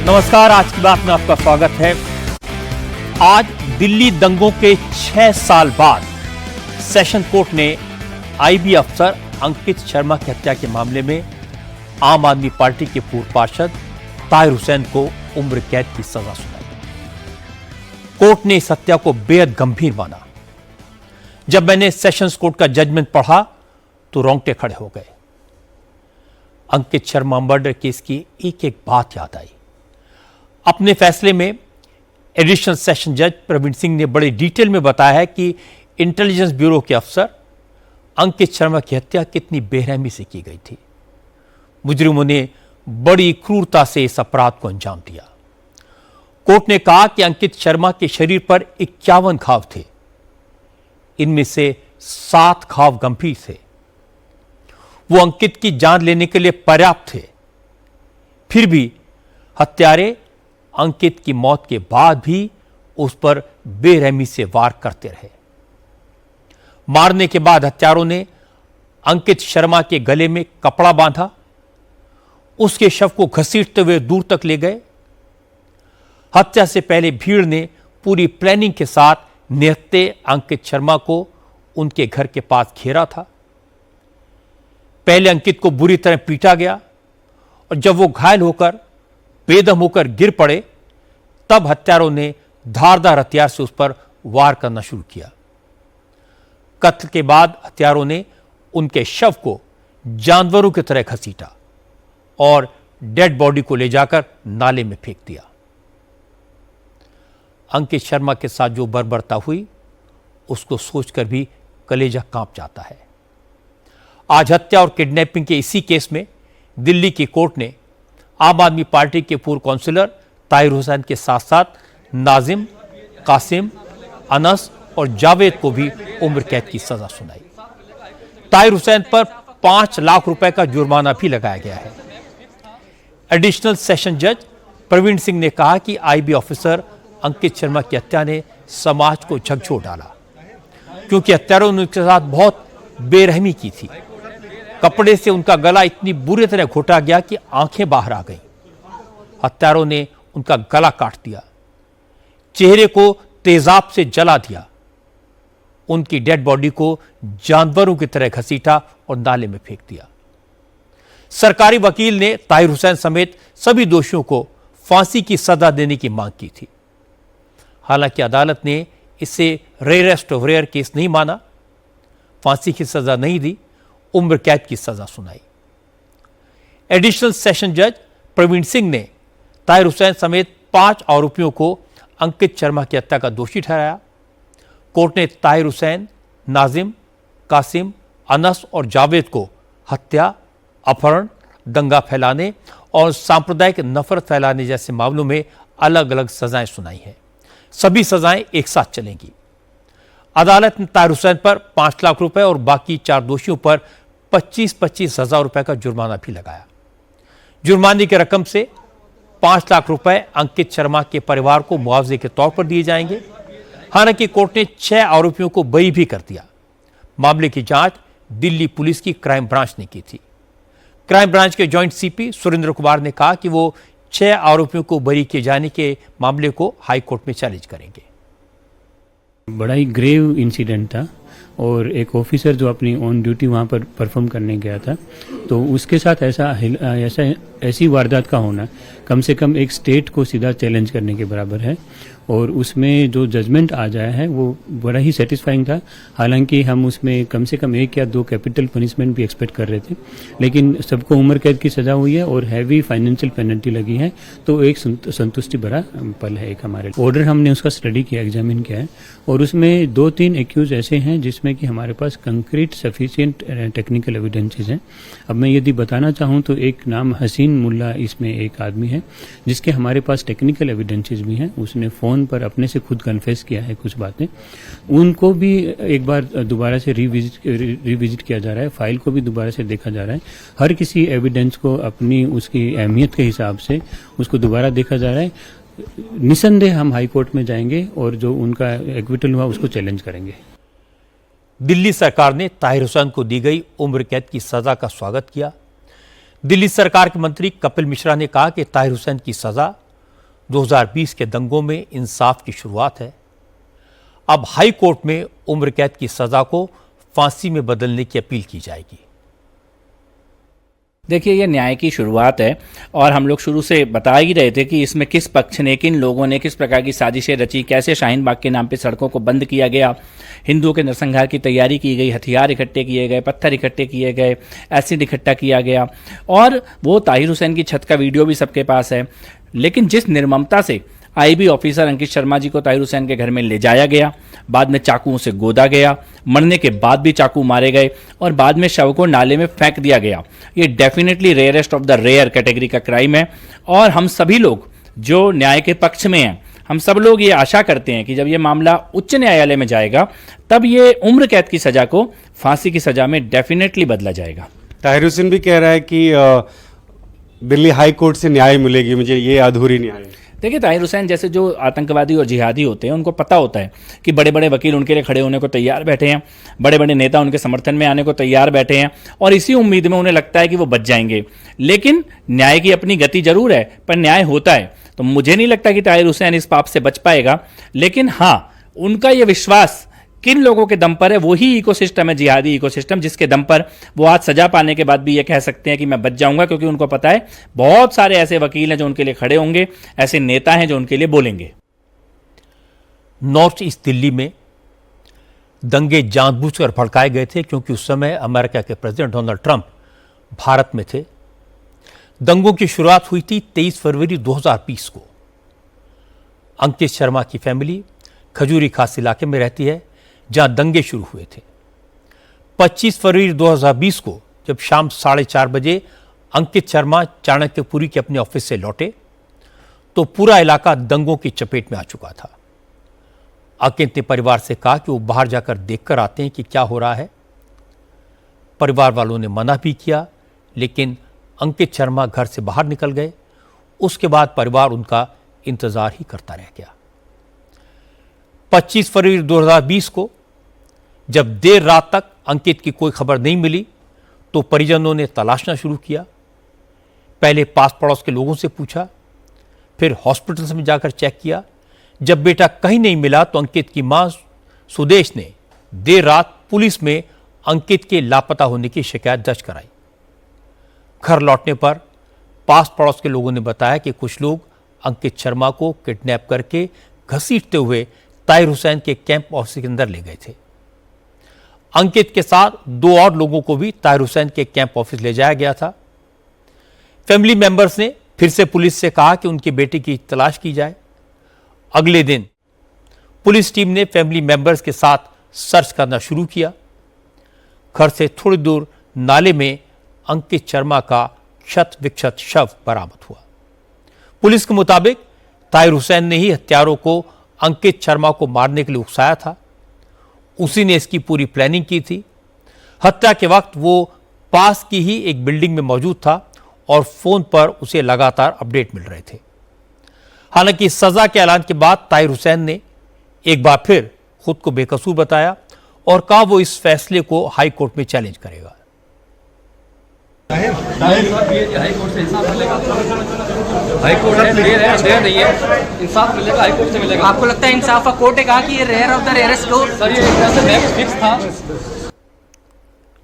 नमस्कार, आज की बात में आपका स्वागत है। आज दिल्ली दंगों के 6 साल बाद सेशन कोर्ट ने आईबी अफसर अंकित शर्मा की हत्या के मामले में आम आदमी पार्टी के पूर्व पार्षद ताहिर हुसैन को उम्र कैद की सजा सुनाई। कोर्ट ने इस हत्या को बेहद गंभीर माना। जब मैंने सेशंस कोर्ट का जजमेंट पढ़ा तो रोंगटे खड़े हो गए। अंकित शर्मा मर्डर केस की एक एक बात याद आई। अपने फैसले में एडिशनल सेशन जज प्रवीण सिंह ने बड़े डिटेल में बताया है कि इंटेलिजेंस ब्यूरो के अफसर अंकित शर्मा की हत्या कितनी बेरहमी से की गई थी। मुजरिमों ने बड़ी क्रूरता से इस अपराध को अंजाम दिया। कोर्ट ने कहा कि अंकित शर्मा के शरीर पर 51 घाव थे। इनमें से 7 घाव गंभीर थे। वो अंकित की जान लेने के लिए पर्याप्त थे। फिर भी हत्यारे अंकित की मौत के बाद भी उस पर बेरहमी से वार करते रहे। मारने के बाद हत्यारों ने अंकित शर्मा के गले में कपड़ा बांधा, उसके शव को घसीटते हुए दूर तक ले गए। हत्या से पहले भीड़ ने पूरी प्लानिंग के साथ निहत्थे अंकित शर्मा को उनके घर के पास घेरा था। पहले अंकित को बुरी तरह पीटा गया और जब वो घायल होकर बेदम होकर गिर पड़े तब हत्यारों ने धारदार हथियार से उस पर वार करना शुरू किया। कत्ल के बाद हत्यारों ने उनके शव को जानवरों की तरह घसीटा और डेड बॉडी को ले जाकर नाले में फेंक दिया। अंकित शर्मा के साथ जो बर्बरता हुई उसको सोचकर भी कलेजा कांप जाता है। आज हत्या और किडनैपिंग के इसी केस में दिल्ली की कोर्ट ने आम आदमी पार्टी के पूर्व काउंसिलर ताहिर हुसैन के साथ साथ नाजिम, कासिम, अनस और जावेद को भी उम्र कैद की सजा सुनाई। ताहिर हुसैन पर 5 लाख रुपए का जुर्माना भी लगाया गया है। एडिशनल सेशन जज प्रवीण सिंह ने कहा कि आईबी ऑफिसर अंकित शर्मा की हत्या ने समाज को झकझोर डाला, क्योंकि हत्यारों ने उनके साथ बहुत बेरहमी की थी। कपड़े से उनका गला इतनी बुरी तरह घोटा गया कि आंखें बाहर आ गईं। हत्यारों ने उनका गला काट दिया, चेहरे को तेजाब से जला दिया, उनकी डेड बॉडी को जानवरों की तरह घसीटा और नाले में फेंक दिया। सरकारी वकील ने ताहिर हुसैन समेत सभी दोषियों को फांसी की सजा देने की मांग की थी। हालांकि अदालत ने इसे रेयरेस्ट ऑफ रेयर केस नहीं माना, फांसी की सजा नहीं दी, उम्र कैद की सजा सुनाई। एडिशनल सेशन जज प्रवीण सिंह ने ताहिर हुसैन समेत 5 आरोपियों को अंकित शर्मा की हत्या का दोषी ठहराया। कोर्ट ने ताहिर हुसैन, नाजिम, कासिम, अनस और जावेद को हत्या, अपहरण, दंगा फैलाने और सांप्रदायिक नफरत फैलाने जैसे मामलों में अलग अलग सजाएं सुनाई हैं। सभी सजाएं एक साथ चलेंगी। अदालत ने ताहिर हुसैन पर 5 लाख रुपए और बाकी 4 दोषियों पर 25-25 हजार रुपए का जुर्माना भी लगाया। जुर्माने की रकम से 5 लाख रुपए अंकित शर्मा के परिवार को मुआवजे के तौर पर दिए जाएंगे। हालांकि कोर्ट ने 6 आरोपियों को बरी भी कर दिया। मामले की जांच दिल्ली पुलिस की क्राइम ब्रांच ने की थी। क्राइम ब्रांच के जॉइंट सीपी सुरेंद्र कुमार ने कहा कि वो 6 आरोपियों को बरी किए जाने के मामले को हाई कोर्ट में चैलेंज करेंगे। बड़ा ही ग्रेव इंसिडेंट था और एक ऑफिसर जो अपनी ऑन ड्यूटी वहाँ पर परफॉर्म करने गया था, तो उसके साथ ऐसी वारदात का होना कम से कम एक स्टेट को सीधा चैलेंज करने के बराबर है। और उसमें जो जजमेंट आ जाया है वो बड़ा ही सेटिस्फाइंग था। हालांकि हम उसमें कम से कम 1 या 2 कैपिटल पनिशमेंट भी एक्सपेक्ट कर रहे थे, लेकिन सबको उम्र कैद की सजा हुई है और हैवी फाइनेंशियल पेनल्टी लगी है, तो एक संतुष्टि भरा पल है एक हमारे। ऑर्डर हमने उसका स्टडी किया, एग्जामिन किया है और उसमें 2-3 एक्यूज ऐसे हैं जिसमें कि हमारे पास कंक्रीट सफिशिएंट टेक्निकल एविडेंसेस हैं। अब मैं यदि बताना चाहूँ तो एक नाम हसीन मुल्ला इसमें एक आदमी है जिसके हमारे पास टेक्निकल एविडेंसेस भी हैं। उसने फोन पर अपने से खुद कन्फेस किया है कुछ बातें, उनको भी एक बार दोबारा से रिविजिट किया जा रहा है, फाइल को भी दोबारा से देखा जा रहा है। हर किसी एविडेंस को अपनी उसकी अहमियत के हिसाब से उसको दोबारा देखा जा रहा है। निसंदेह हम हाई कोर्ट में जाएंगे और जो उनका एक्विटल हुआ उसको चैलेंज करेंगे। दिल्ली सरकार ने ताहिर हुसैन को दी गई उम्र कैद की सजा का स्वागत किया। दिल्ली सरकार के मंत्री कपिल मिश्रा ने कहा कि ताहिर हुसैन की सजा 2020 के दंगों में इंसाफ की शुरुआत है। अब हाई कोर्ट में उम्र कैद की सजा को फांसी में बदलने की अपील की जाएगी। देखिए, ये न्याय की शुरुआत है और हम लोग शुरू से बता ही रहे थे कि इसमें किस पक्ष ने, किन लोगों ने किस प्रकार की साजिशें रची, कैसे शाहीन बाग के नाम पे सड़कों को बंद किया गया, हिंदुओं के नरसंहार की तैयारी की गई, हथियार इकट्ठे किए गए, पत्थर इकट्ठे किए गए, एसिड इकट्ठा किया गया। और वो ताहिर हुसैन की छत का वीडियो भी सबके पास है। लेकिन जिस निर्ममता से आईबी ऑफिसर अंकित शर्मा जी को ताहिर हुसैन के घर में ले जाया गया, बाद में चाकुओं से गोदा गया, मरने के बाद भी चाकू मारे गए और बाद में शव को नाले में फेंक दिया गया, ये definitely rarest of the rare category का क्राइम है। और हम सभी लोग जो न्याय के पक्ष में हैं, हम सब लोग ये आशा करते हैं कि जब ये मामला उच्च न्यायालय में जाएगा तब ये उम्र कैद की सजा को फांसी की सजा में डेफिनेटली बदला जाएगा। ताहिर हुसैन भी कह रहा है कि दिल्ली हाई कोर्ट से न्याय मिलेगी, मुझे ये अधूरी न्याय है। देखिए, ताहिर हुसैन जैसे जो आतंकवादी और जिहादी होते हैं, उनको पता होता है कि बड़े बड़े वकील उनके लिए खड़े होने को तैयार बैठे हैं, बड़े बड़े नेता उनके समर्थन में आने को तैयार बैठे हैं और इसी उम्मीद में उन्हें लगता है कि वो बच जाएंगे। लेकिन न्याय की अपनी गति जरूर है, पर न्याय होता है। तो मुझे नहीं लगता कि ताहिर हुसैन इस पाप से बच पाएगा। लेकिन हाँ, उनका ये विश्वास किन लोगों के दम पर है, वही इकोसिस्टम है, जिहादी इकोसिस्टम, जिसके दम पर वो आज सजा पाने के बाद भी ये कह सकते हैं कि मैं बच जाऊंगा, क्योंकि उनको पता है बहुत सारे ऐसे वकील हैं जो उनके लिए खड़े होंगे, ऐसे नेता हैं जो उनके लिए बोलेंगे। नॉर्थ ईस्ट दिल्ली में दंगे जानबूझकर भड़काए गए थे क्योंकि उस समय अमेरिका के प्रेसिडेंट डोनाल्ड ट्रंप भारत में थे। दंगों की शुरुआत हुई थी 23 फरवरी 2020 को। अंकित शर्मा की फैमिली खजूरी खास इलाके में रहती है जहां दंगे शुरू हुए थे। 25 फरवरी 2020 को जब शाम 4:30 बजे अंकित शर्मा चाणक्यपुरी के अपने ऑफिस से लौटे तो पूरा इलाका दंगों की चपेट में आ चुका था। अंकित ने परिवार से कहा कि वो बाहर जाकर देखकर आते हैं कि क्या हो रहा है। परिवार वालों ने मना भी किया, लेकिन अंकित शर्मा घर से बाहर निकल गए। उसके बाद परिवार उनका इंतजार ही करता रह गया। 25 फरवरी 2020 को जब देर रात तक अंकित की कोई खबर नहीं मिली तो परिजनों ने तलाशना शुरू किया। पहले पास पड़ोस के लोगों से पूछा, फिर हॉस्पिटल में जाकर चेक किया। जब बेटा कहीं नहीं मिला तो अंकित की मां सुदेश ने देर रात पुलिस में अंकित के लापता होने की शिकायत दर्ज कराई। घर लौटने पर पास पड़ोस के लोगों ने बताया कि कुछ लोग अंकित शर्मा को किडनैप करके घसीटते हुए ताहिर हुसैन के कैंप ऑफिस के अंदर ले गए थे। अंकित के साथ 2 और लोगों को भी ताहिर हुसैन के कैंप ऑफिस ले जाया गया था। फैमिली मेंबर्स ने फिर से पुलिस से कहा कि उनके बेटे की तलाश की जाए। अगले दिन पुलिस टीम ने फैमिली मेंबर्स के साथ सर्च करना शुरू किया। घर से थोड़ी दूर नाले में अंकित शर्मा का क्षत विक्षत शव बरामद हुआ। पुलिस के मुताबिक ताहिर हुसैन ने ही हत्यारों को अंकित शर्मा को मारने के लिए उकसाया था। उसी ने इसकी पूरी प्लानिंग की थी। हत्या के वक्त वो पास की ही एक बिल्डिंग में मौजूद था और फोन पर उसे लगातार अपडेट मिल रहे थे। हालांकि सजा के ऐलान के बाद ताहिर हुसैन ने एक बार फिर खुद को बेकसूर बताया और कहा वो इस फैसले को हाई कोर्ट में चैलेंज करेगा। हाई कोर्ट से इंसाफ मिलेगा। हाई कोर्ट है, रेयर है, रेयर नहीं है। इंसाफ मिलेगा, हाई कोर्ट से मिलेगा। आपको लगता है इंसाफ का कोर्ट ने कहा कि ये rare of the rarest court? Sir, ये एक तरह से मैक्स फिक्स था।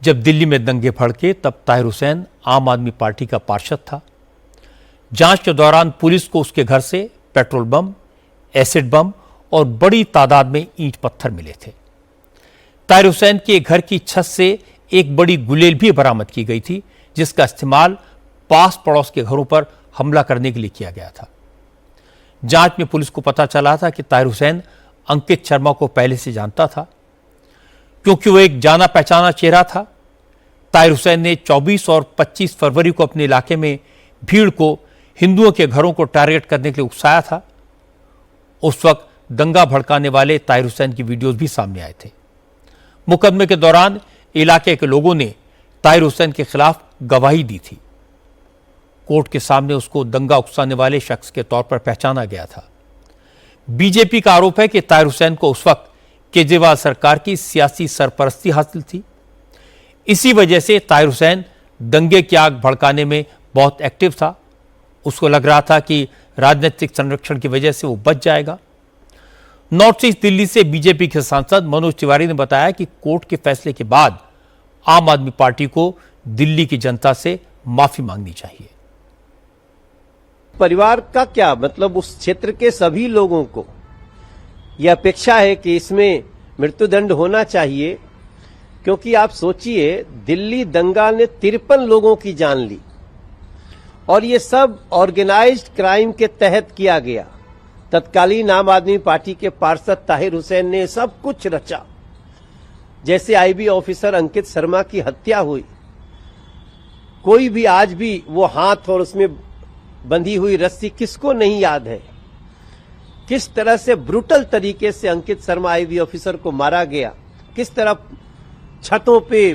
जब दिल्ली में दंगे भड़के तब ताहिर हुसैन आम आदमी पार्टी का पार्षद था। जांच के दौरान पुलिस को उसके घर से पेट्रोल बम, एसिड बम और बड़ी तादाद में ईंट पत्थर मिले थे। ताहिर हुसैन के घर की छत से एक बड़ी गुलेल भी बरामद की गई थी जिसका इस्तेमाल पास पड़ोस के घरों पर हमला करने के लिए किया गया था। जांच में पुलिस को पता चला था कि ताहिर हुसैन अंकित शर्मा को पहले से जानता था। क्योंकि वो एक जाना पहचाना चेहरा था, ताहिर हुसैन ने 24 और 25 फरवरी को अपने इलाके में भीड़ को हिंदुओं के घरों को टारगेट करने के लिए उकसाया था। उस वक्त दंगा भड़काने वाले ताहिर हुसैन की वीडियोज भी सामने आए थे। मुकदमे के दौरान इलाके के लोगों ने ताहिर हुसैन के खिलाफ गवाही दी थी। कोर्ट के सामने उसको दंगा उकसाने वाले शख्स के तौर पर पहचाना गया था। बीजेपी का आरोप है कि ताहिर हुसैन को उस वक्त केजरीवाल सरकार की सियासी सरपरस्ती हासिल थी। इसी वजह से ताहिर हुसैन दंगे की आग भड़काने में बहुत एक्टिव था। उसको लग रहा था कि राजनीतिक संरक्षण की वजह से वो बच जाएगा। नॉर्थ ईस्ट दिल्ली से बीजेपी के सांसद मनोज तिवारी ने बताया कि कोर्ट के फैसले के बाद आम आदमी पार्टी को दिल्ली की जनता से माफी मांगनी चाहिए। परिवार का क्या मतलब, उस क्षेत्र के सभी लोगों को यह अपेक्षा है कि इसमें मृत्युदंड होना चाहिए, क्योंकि आप सोचिए दिल्ली दंगा ने 53 लोगों की जान ली और ये सब ऑर्गेनाइज्ड क्राइम के तहत किया गया। तत्कालीन आम आदमी पार्टी के पार्षद ताहिर हुसैन ने सब कुछ रचा। जैसे आईबी ऑफिसर अंकित शर्मा की हत्या हुई, कोई भी आज भी वो हाथ और उसमें बंधी हुई रस्सी किसको नहीं याद है। किस तरह से ब्रूटल तरीके से अंकित शर्मा आईबी ऑफिसर को मारा गया, किस तरह छतों पे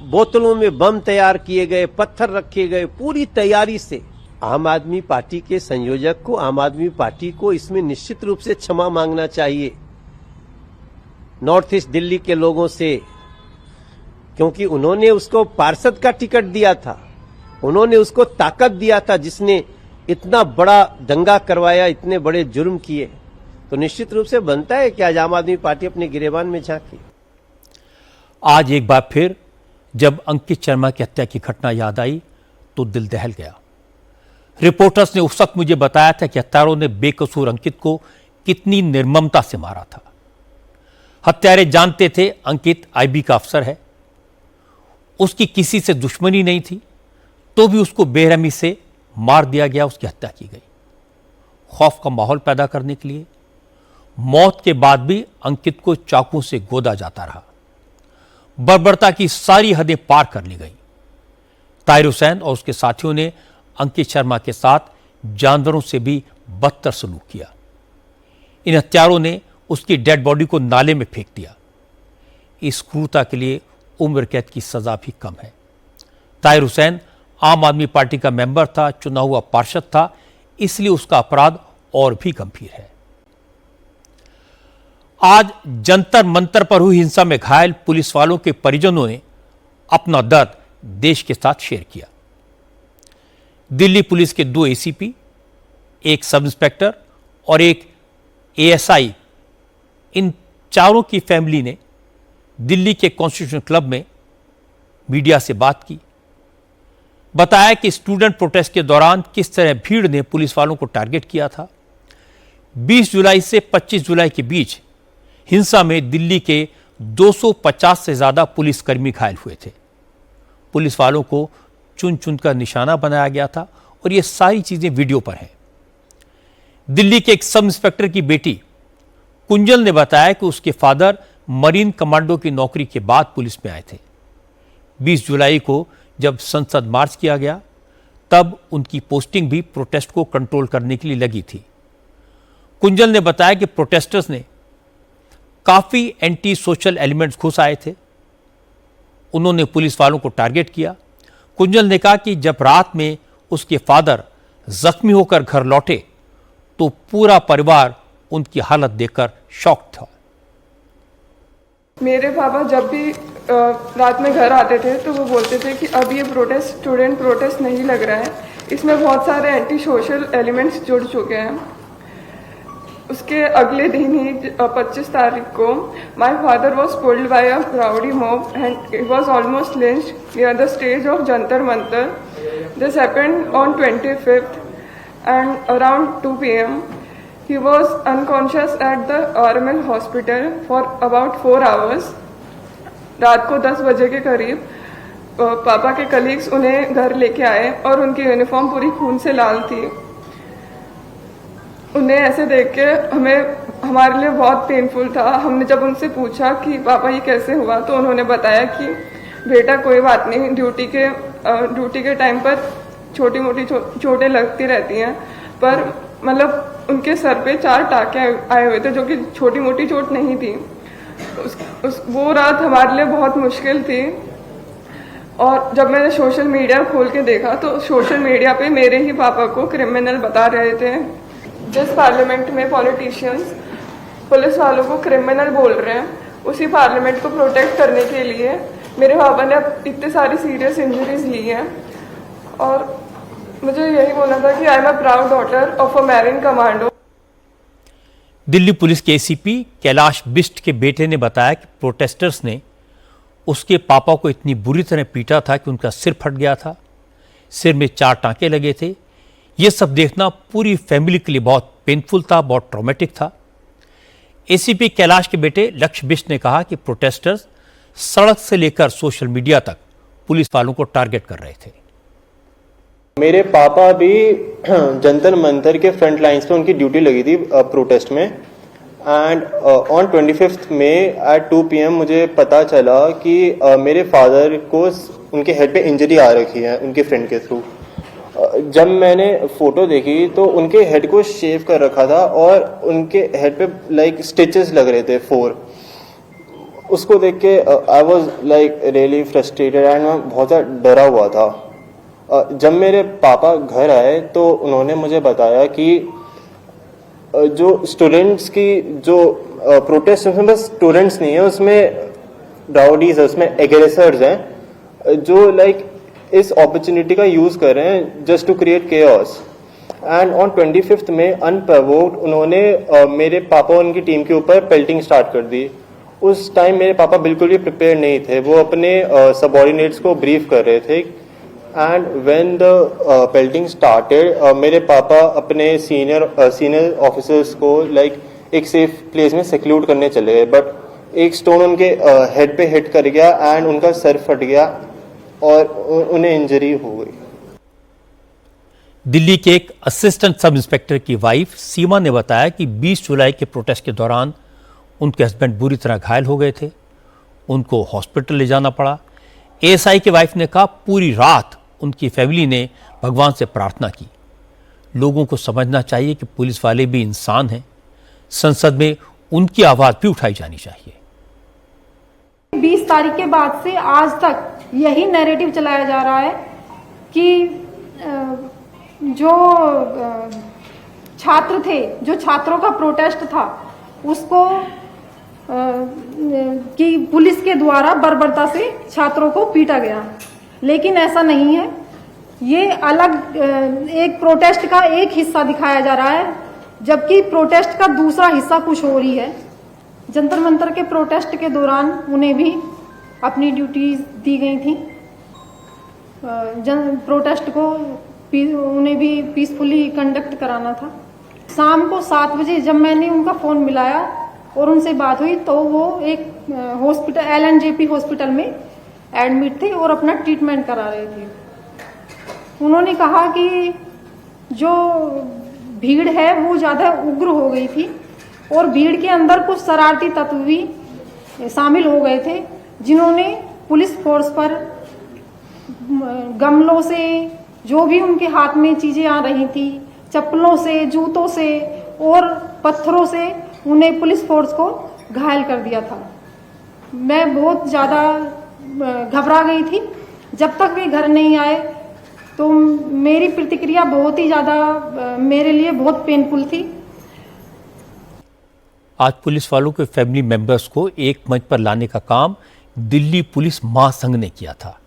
बोतलों में बम तैयार किए गए, पत्थर रखे गए, पूरी तैयारी से। आम आदमी पार्टी के संयोजक को, आम आदमी पार्टी को इसमें निश्चित रूप से क्षमा मांगना चाहिए नॉर्थ ईस्ट दिल्ली के लोगों से, क्योंकि उन्होंने उसको पार्षद का टिकट दिया था, उन्होंने उसको ताकत दिया था, जिसने इतना बड़ा दंगा करवाया, इतने बड़े जुर्म किए। तो निश्चित रूप से बनता है कि आज आम आदमी पार्टी अपने गिरेबान में झांके। आज एक बार फिर जब अंकित शर्मा की हत्या की घटना याद आई तो दिल दहल गया। रिपोर्टर्स ने उस वक्त मुझे बताया था कि हत्यारों ने बेकसूर अंकित को कितनी निर्ममता से मारा था। हत्यारे जानते थे अंकित आईबी का अफसर है, उसकी किसी से दुश्मनी नहीं थी, तो भी उसको बेरहमी से मार दिया गया, उसकी हत्या की गई। खौफ का माहौल पैदा करने के लिए मौत के बाद भी अंकित को चाकू से गोदा जाता रहा। बर्बरता की सारी हदें पार कर ली गई। ताहिर हुसैन और उसके साथियों ने अंकित शर्मा के साथ जानवरों से भी बदतर सलूक किया। इन हत्यारों ने उसकी डेड बॉडी को नाले में फेंक दिया। इस क्रूरता के लिए उम्र कैद की सजा भी कम है। ताहिर हुसैन आम आदमी पार्टी का मेंबर था, चुना हुआ पार्षद था, इसलिए उसका अपराध और भी गंभीर है। आज जंतर मंतर पर हुई हिंसा में घायल पुलिस वालों के परिजनों ने अपना दर्द देश के साथ शेयर किया। दिल्ली पुलिस के 2 एसीपी, एक सब इंस्पेक्टर और एक एएसआई, इन चारों की फैमिली ने दिल्ली के कॉन्स्टिट्यूशन क्लब में मीडिया से बात की। बताया कि स्टूडेंट प्रोटेस्ट के दौरान किस तरह भीड़ ने पुलिस वालों को टारगेट किया था। 20 जुलाई से 25 जुलाई के बीच हिंसा में दिल्ली के 250 से ज्यादा पुलिसकर्मी घायल हुए थे। पुलिस वालों को चुन चुनकर निशाना बनाया गया था और ये सारी चीजें वीडियो पर हैं। दिल्ली के एक सब इंस्पेक्टर की बेटी कुंजल ने बताया कि उसके फादर मरीन कमांडो की नौकरी के बाद पुलिस में आए थे। 20 जुलाई को जब संसद मार्च किया गया तब उनकी पोस्टिंग भी प्रोटेस्ट को कंट्रोल करने के लिए लगी थी। कुंजल ने बताया कि प्रोटेस्टर्स ने काफी एंटी सोशल एलिमेंट्स घुस आए थे, उन्होंने पुलिस वालों को टारगेट किया। कुंजल ने कहा कि जब रात में उसके फादर जख्मी होकर घर लौटे तो पूरा परिवार उनकी हालत देखकर शॉक था। मेरे पापा जब भी रात में घर आते थे तो वो बोलते थे कि अब ये प्रोटेस्ट स्टूडेंट प्रोटेस्ट नहीं लग रहा है, इसमें बहुत सारे एंटी सोशल एलिमेंट्स जुड़ चुके हैं। उसके अगले दिन ही 25 तारीख को my father was pulled bye a rowdy mob and he was almost lynched near the stage of Jantar Mantar. This happened on 25th and around 2 p.m. he was unconscious at the RML hospital for about 4 hours. रात को 10 बजे के करीब पापा के colleagues उन्हें घर लेके आए और उनकी यूनिफॉर्म पूरी खून से लाल थी। उन्हें ऐसे देख के हमारे लिए बहुत पेनफुल था। हमने जब उनसे पूछा कि पापा ये कैसे हुआ तो उन्होंने बताया कि बेटा कोई बात नहीं, ड्यूटी के टाइम पर छोटी मोटी चोटें लगती रहती हैं, पर मतलब उनके सर पे 4 टाँके आए हुए थे जो कि छोटी मोटी चोट नहीं थी। वो रात हमारे लिए बहुत मुश्किल थी। और जब मैंने सोशल मीडिया खोल के देखा तो सोशल मीडिया पे मेरे ही पापा को क्रिमिनल बता रहे थे। जिस पार्लियामेंट में पॉलिटिशियंस पुलिस वालों को क्रिमिनल बोल रहे हैं, उसी पार्लियामेंट को प्रोटेक्ट करने के लिए मेरे पापा ने अब इतनी सारी सीरियस इंजरीज ली हैं और मुझे यही बोलना था कि I am a proud daughter of a marine commando. Delhi police के एसीपी कैलाश बिष्ट के बेटे ने बताया कि प्रोटेस्टर्स ने उसके पापा को इतनी बुरी तरह पीटा था कि उनका सिर फट गया था, सिर में 4 टांके लगे थे। ये सब देखना पूरी फैमिली के लिए बहुत पेनफुल था, बहुत ट्रॉमेटिक था। एसीपी कैलाश के बेटे लक्ष्य बिष्ट ने कहा कि प्रोटेस्टर्स सड़क से लेकर सोशल मीडिया तक पुलिस वालों को टारगेट कर रहे थे। मेरे पापा भी जंतर मंतर के फ्रंट लाइंस पे उनकी ड्यूटी लगी थी प्रोटेस्ट में, and on 25 May at 2 PM मुझे पता चला कि मेरे फादर को उनके हेड पे इंजरी आ रखी है उनके फ्रेंड के थ्रू। जब मैंने फोटो देखी तो उनके हेड को शेव कर रखा था और उनके हेड पे लाइक स्टिचेस लग रहे थे 4। उसको देख के I was like really frustrated and मैं बहुत ज़्यादा डरा हुआ था। जब मेरे पापा घर आए तो उन्होंने मुझे बताया कि जो स्टूडेंट्स की जो प्रोटेस्ट उसमें बस स्टूडेंट्स नहीं है, उसमें राउडीज है, उसमें एग्रेसर्स हैं जो लाइक इस अपॉर्चुनिटी का यूज कर रहे हैं just to create chaos. And on 25 May unprovoked उन्होंने मेरे पापा और उनकी टीम के ऊपर पेल्टिंग स्टार्ट कर दी। उस टाइम मेरे पापा बिल्कुल भी प्रिपेयर नहीं थे, वो अपने सबऑर्डिनेट्स को ब्रीफ कर रहे थे। And when the pelting started मेरे पापा अपने सीनियर ऑफिसर्स को लाइक एक सेफ प्लेस में सिक्यूर करने चले गए, बट एक स्टोन उनके हेड पे हिट कर गया एंड उनका सर फट गया और उन्हें इंजरी हो गई। दिल्ली के एक असिस्टेंट सब इंस्पेक्टर की वाइफ सीमा ने बताया कि 20 जुलाई के प्रोटेस्ट के दौरान उनके हस्बैंड बुरी तरह घायल हो गए थे, उनको हॉस्पिटल ले जाना पड़ा। एएसआई की वाइफ ने कहा पूरी रात उनकी फैमिली ने भगवान से प्रार्थना की। लोगों को समझना चाहिए कि पुलिस वाले भी इंसान हैं, संसद में उनकी आवाज भी उठाई जानी चाहिए। 20 तारीख के बाद से आज तक यही नैरेटिव चलाया जा रहा है कि जो छात्र थे, जो छात्रों का प्रोटेस्ट था, उसको कि पुलिस के द्वारा बर्बरता से छात्रों को पीटा गया, लेकिन ऐसा नहीं है। ये अलग एक प्रोटेस्ट का एक हिस्सा दिखाया जा रहा है, जबकि प्रोटेस्ट का दूसरा हिस्सा कुछ और ही है। जंतर मंतर के प्रोटेस्ट के दौरान उन्हें भी अपनी ड्यूटीज दी गई थी। प्रोटेस्ट को उन्हें भी पीसफुली कंडक्ट कराना था। शाम को 7 बजे जब मैंने उनका फ़ोन मिलाया और उनसे बात हुई तो वो एक हॉस्पिटल LNJP हॉस्पिटल में एडमिट थे और अपना ट्रीटमेंट करा रहे थे। उन्होंने कहा कि जो भीड़ है वो ज़्यादा उग्र हो गई थी और भीड़ के अंदर कुछ शरारती तत्व भी शामिल हो गए थे, जिन्होंने पुलिस फोर्स पर गमलों से, जो भी उनके हाथ में चीजें आ रही थी, चप्पलों से, जूतों से और पत्थरों से उन्हें पुलिस फोर्स को घायल कर दिया था। मैं बहुत ज़्यादा घबरा गई थी। जब तक वे घर नहीं आए तो मेरी प्रतिक्रिया बहुत ही ज़्यादा मेरे लिए बहुत पेनफुल थी। आज पुलिस वालों के फैमिली मेंबर्स को एक मंच पर लाने का काम दिल्ली पुलिस महासंघ ने किया था।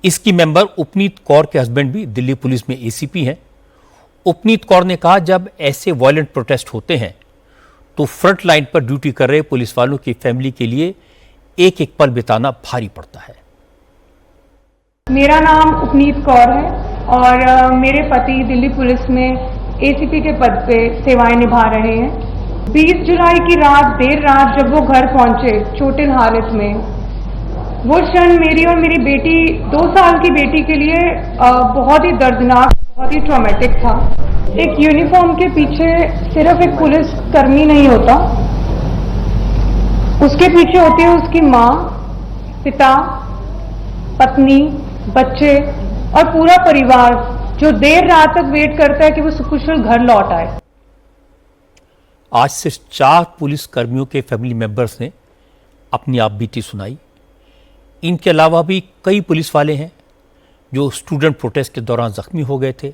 इसकी मेंबर उपनीत कौर के हस्बैंड भी दिल्ली पुलिस में एसीपी हैं। उपनीत कौर ने कहा जब ऐसे वायलेंट प्रोटेस्ट होते हैं तो फ्रंट लाइन पर ड्यूटी कर रहे पुलिस वालों की फैमिली के लिए एक एक पल बिताना भारी पड़ता है। मेरा नाम उपनीत कौर है और मेरे पति दिल्ली पुलिस में एसीपी के पद पे सेवाएं निभा रहे हैं। 20 जुलाई की रात, देर रात जब वो घर पहुंचे चोटिल हालत में, वो क्षण मेरी और मेरी बेटी 2 साल की बेटी के लिए बहुत ही दर्दनाक, बहुत ही ट्रॉमेटिक था। एक यूनिफॉर्म के पीछे सिर्फ एक पुलिस कर्मी नहीं होता, उसके पीछे होती है उसकी माँ, पिता, पत्नी, बच्चे और पूरा परिवार जो देर रात तक वेट करता है कि वो सुकुशल घर लौट आए। आज से 4 पुलिस कर्मियों के फैमिली मेंबर्स ने अपनी आप बीती सुनाई। इनके अलावा भी कई पुलिस वाले हैं जो स्टूडेंट प्रोटेस्ट के दौरान जख्मी हो गए थे।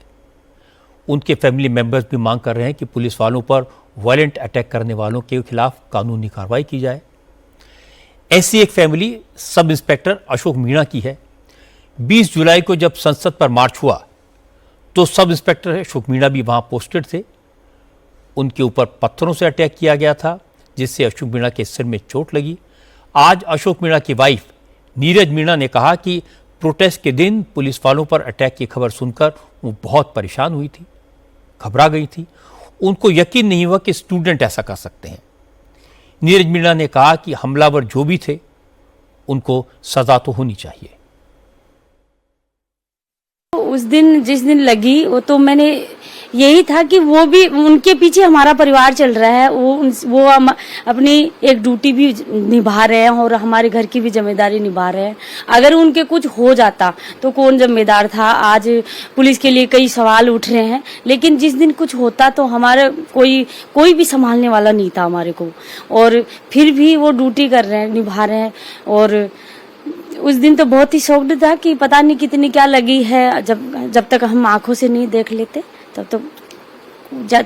उनके फैमिली मेंबर्स भी मांग कर रहे हैं कि पुलिस वालों पर वायलेंट अटैक करने वालों के खिलाफ कानूनी कार्रवाई की जाए। ऐसी एक family sub inspector Ashok Meena की है। 20 जुलाई को जब संसद पर मार्च हुआ तो सब इंस्पेक्टर अशोक मीणा भी वहां पोस्टेड थे। उनके ऊपर पत्थरों से अटैक किया गया था, जिससे अशोक मीणा के सिर में चोट लगी। आज अशोक मीणा की वाइफ नीरज मीणा ने कहा कि प्रोटेस्ट के दिन पुलिस वालों पर अटैक की खबर सुनकर वो बहुत परेशान हुई थी, घबरा गई थी। उनको यकीन नहीं हुआ कि स्टूडेंट ऐसा कर सकते हैं। नीरज मीणा ने कहा कि हमलावर जो भी थे उनको सजा तो होनी चाहिए। उस दिन जिस दिन लगी वो तो मैंने यही था कि वो भी उनके पीछे हमारा परिवार चल रहा है, वो अपनी एक ड्यूटी भी निभा रहे हैं और हमारे घर की भी जिम्मेदारी निभा रहे हैं। अगर उनके कुछ हो जाता तो कौन जिम्मेदार था? आज पुलिस के लिए कई सवाल उठ रहे हैं, लेकिन जिस दिन कुछ होता तो हमारा कोई भी संभालने वाला नहीं था हमारे को, और फिर भी वो ड्यूटी कर रहे हैं, निभा रहे हैं। और उस दिन तो बहुत ही शॉक्ड था कि पता नहीं कितनी क्या लगी है। जब तक हम आंखों से नहीं देख लेते तब तो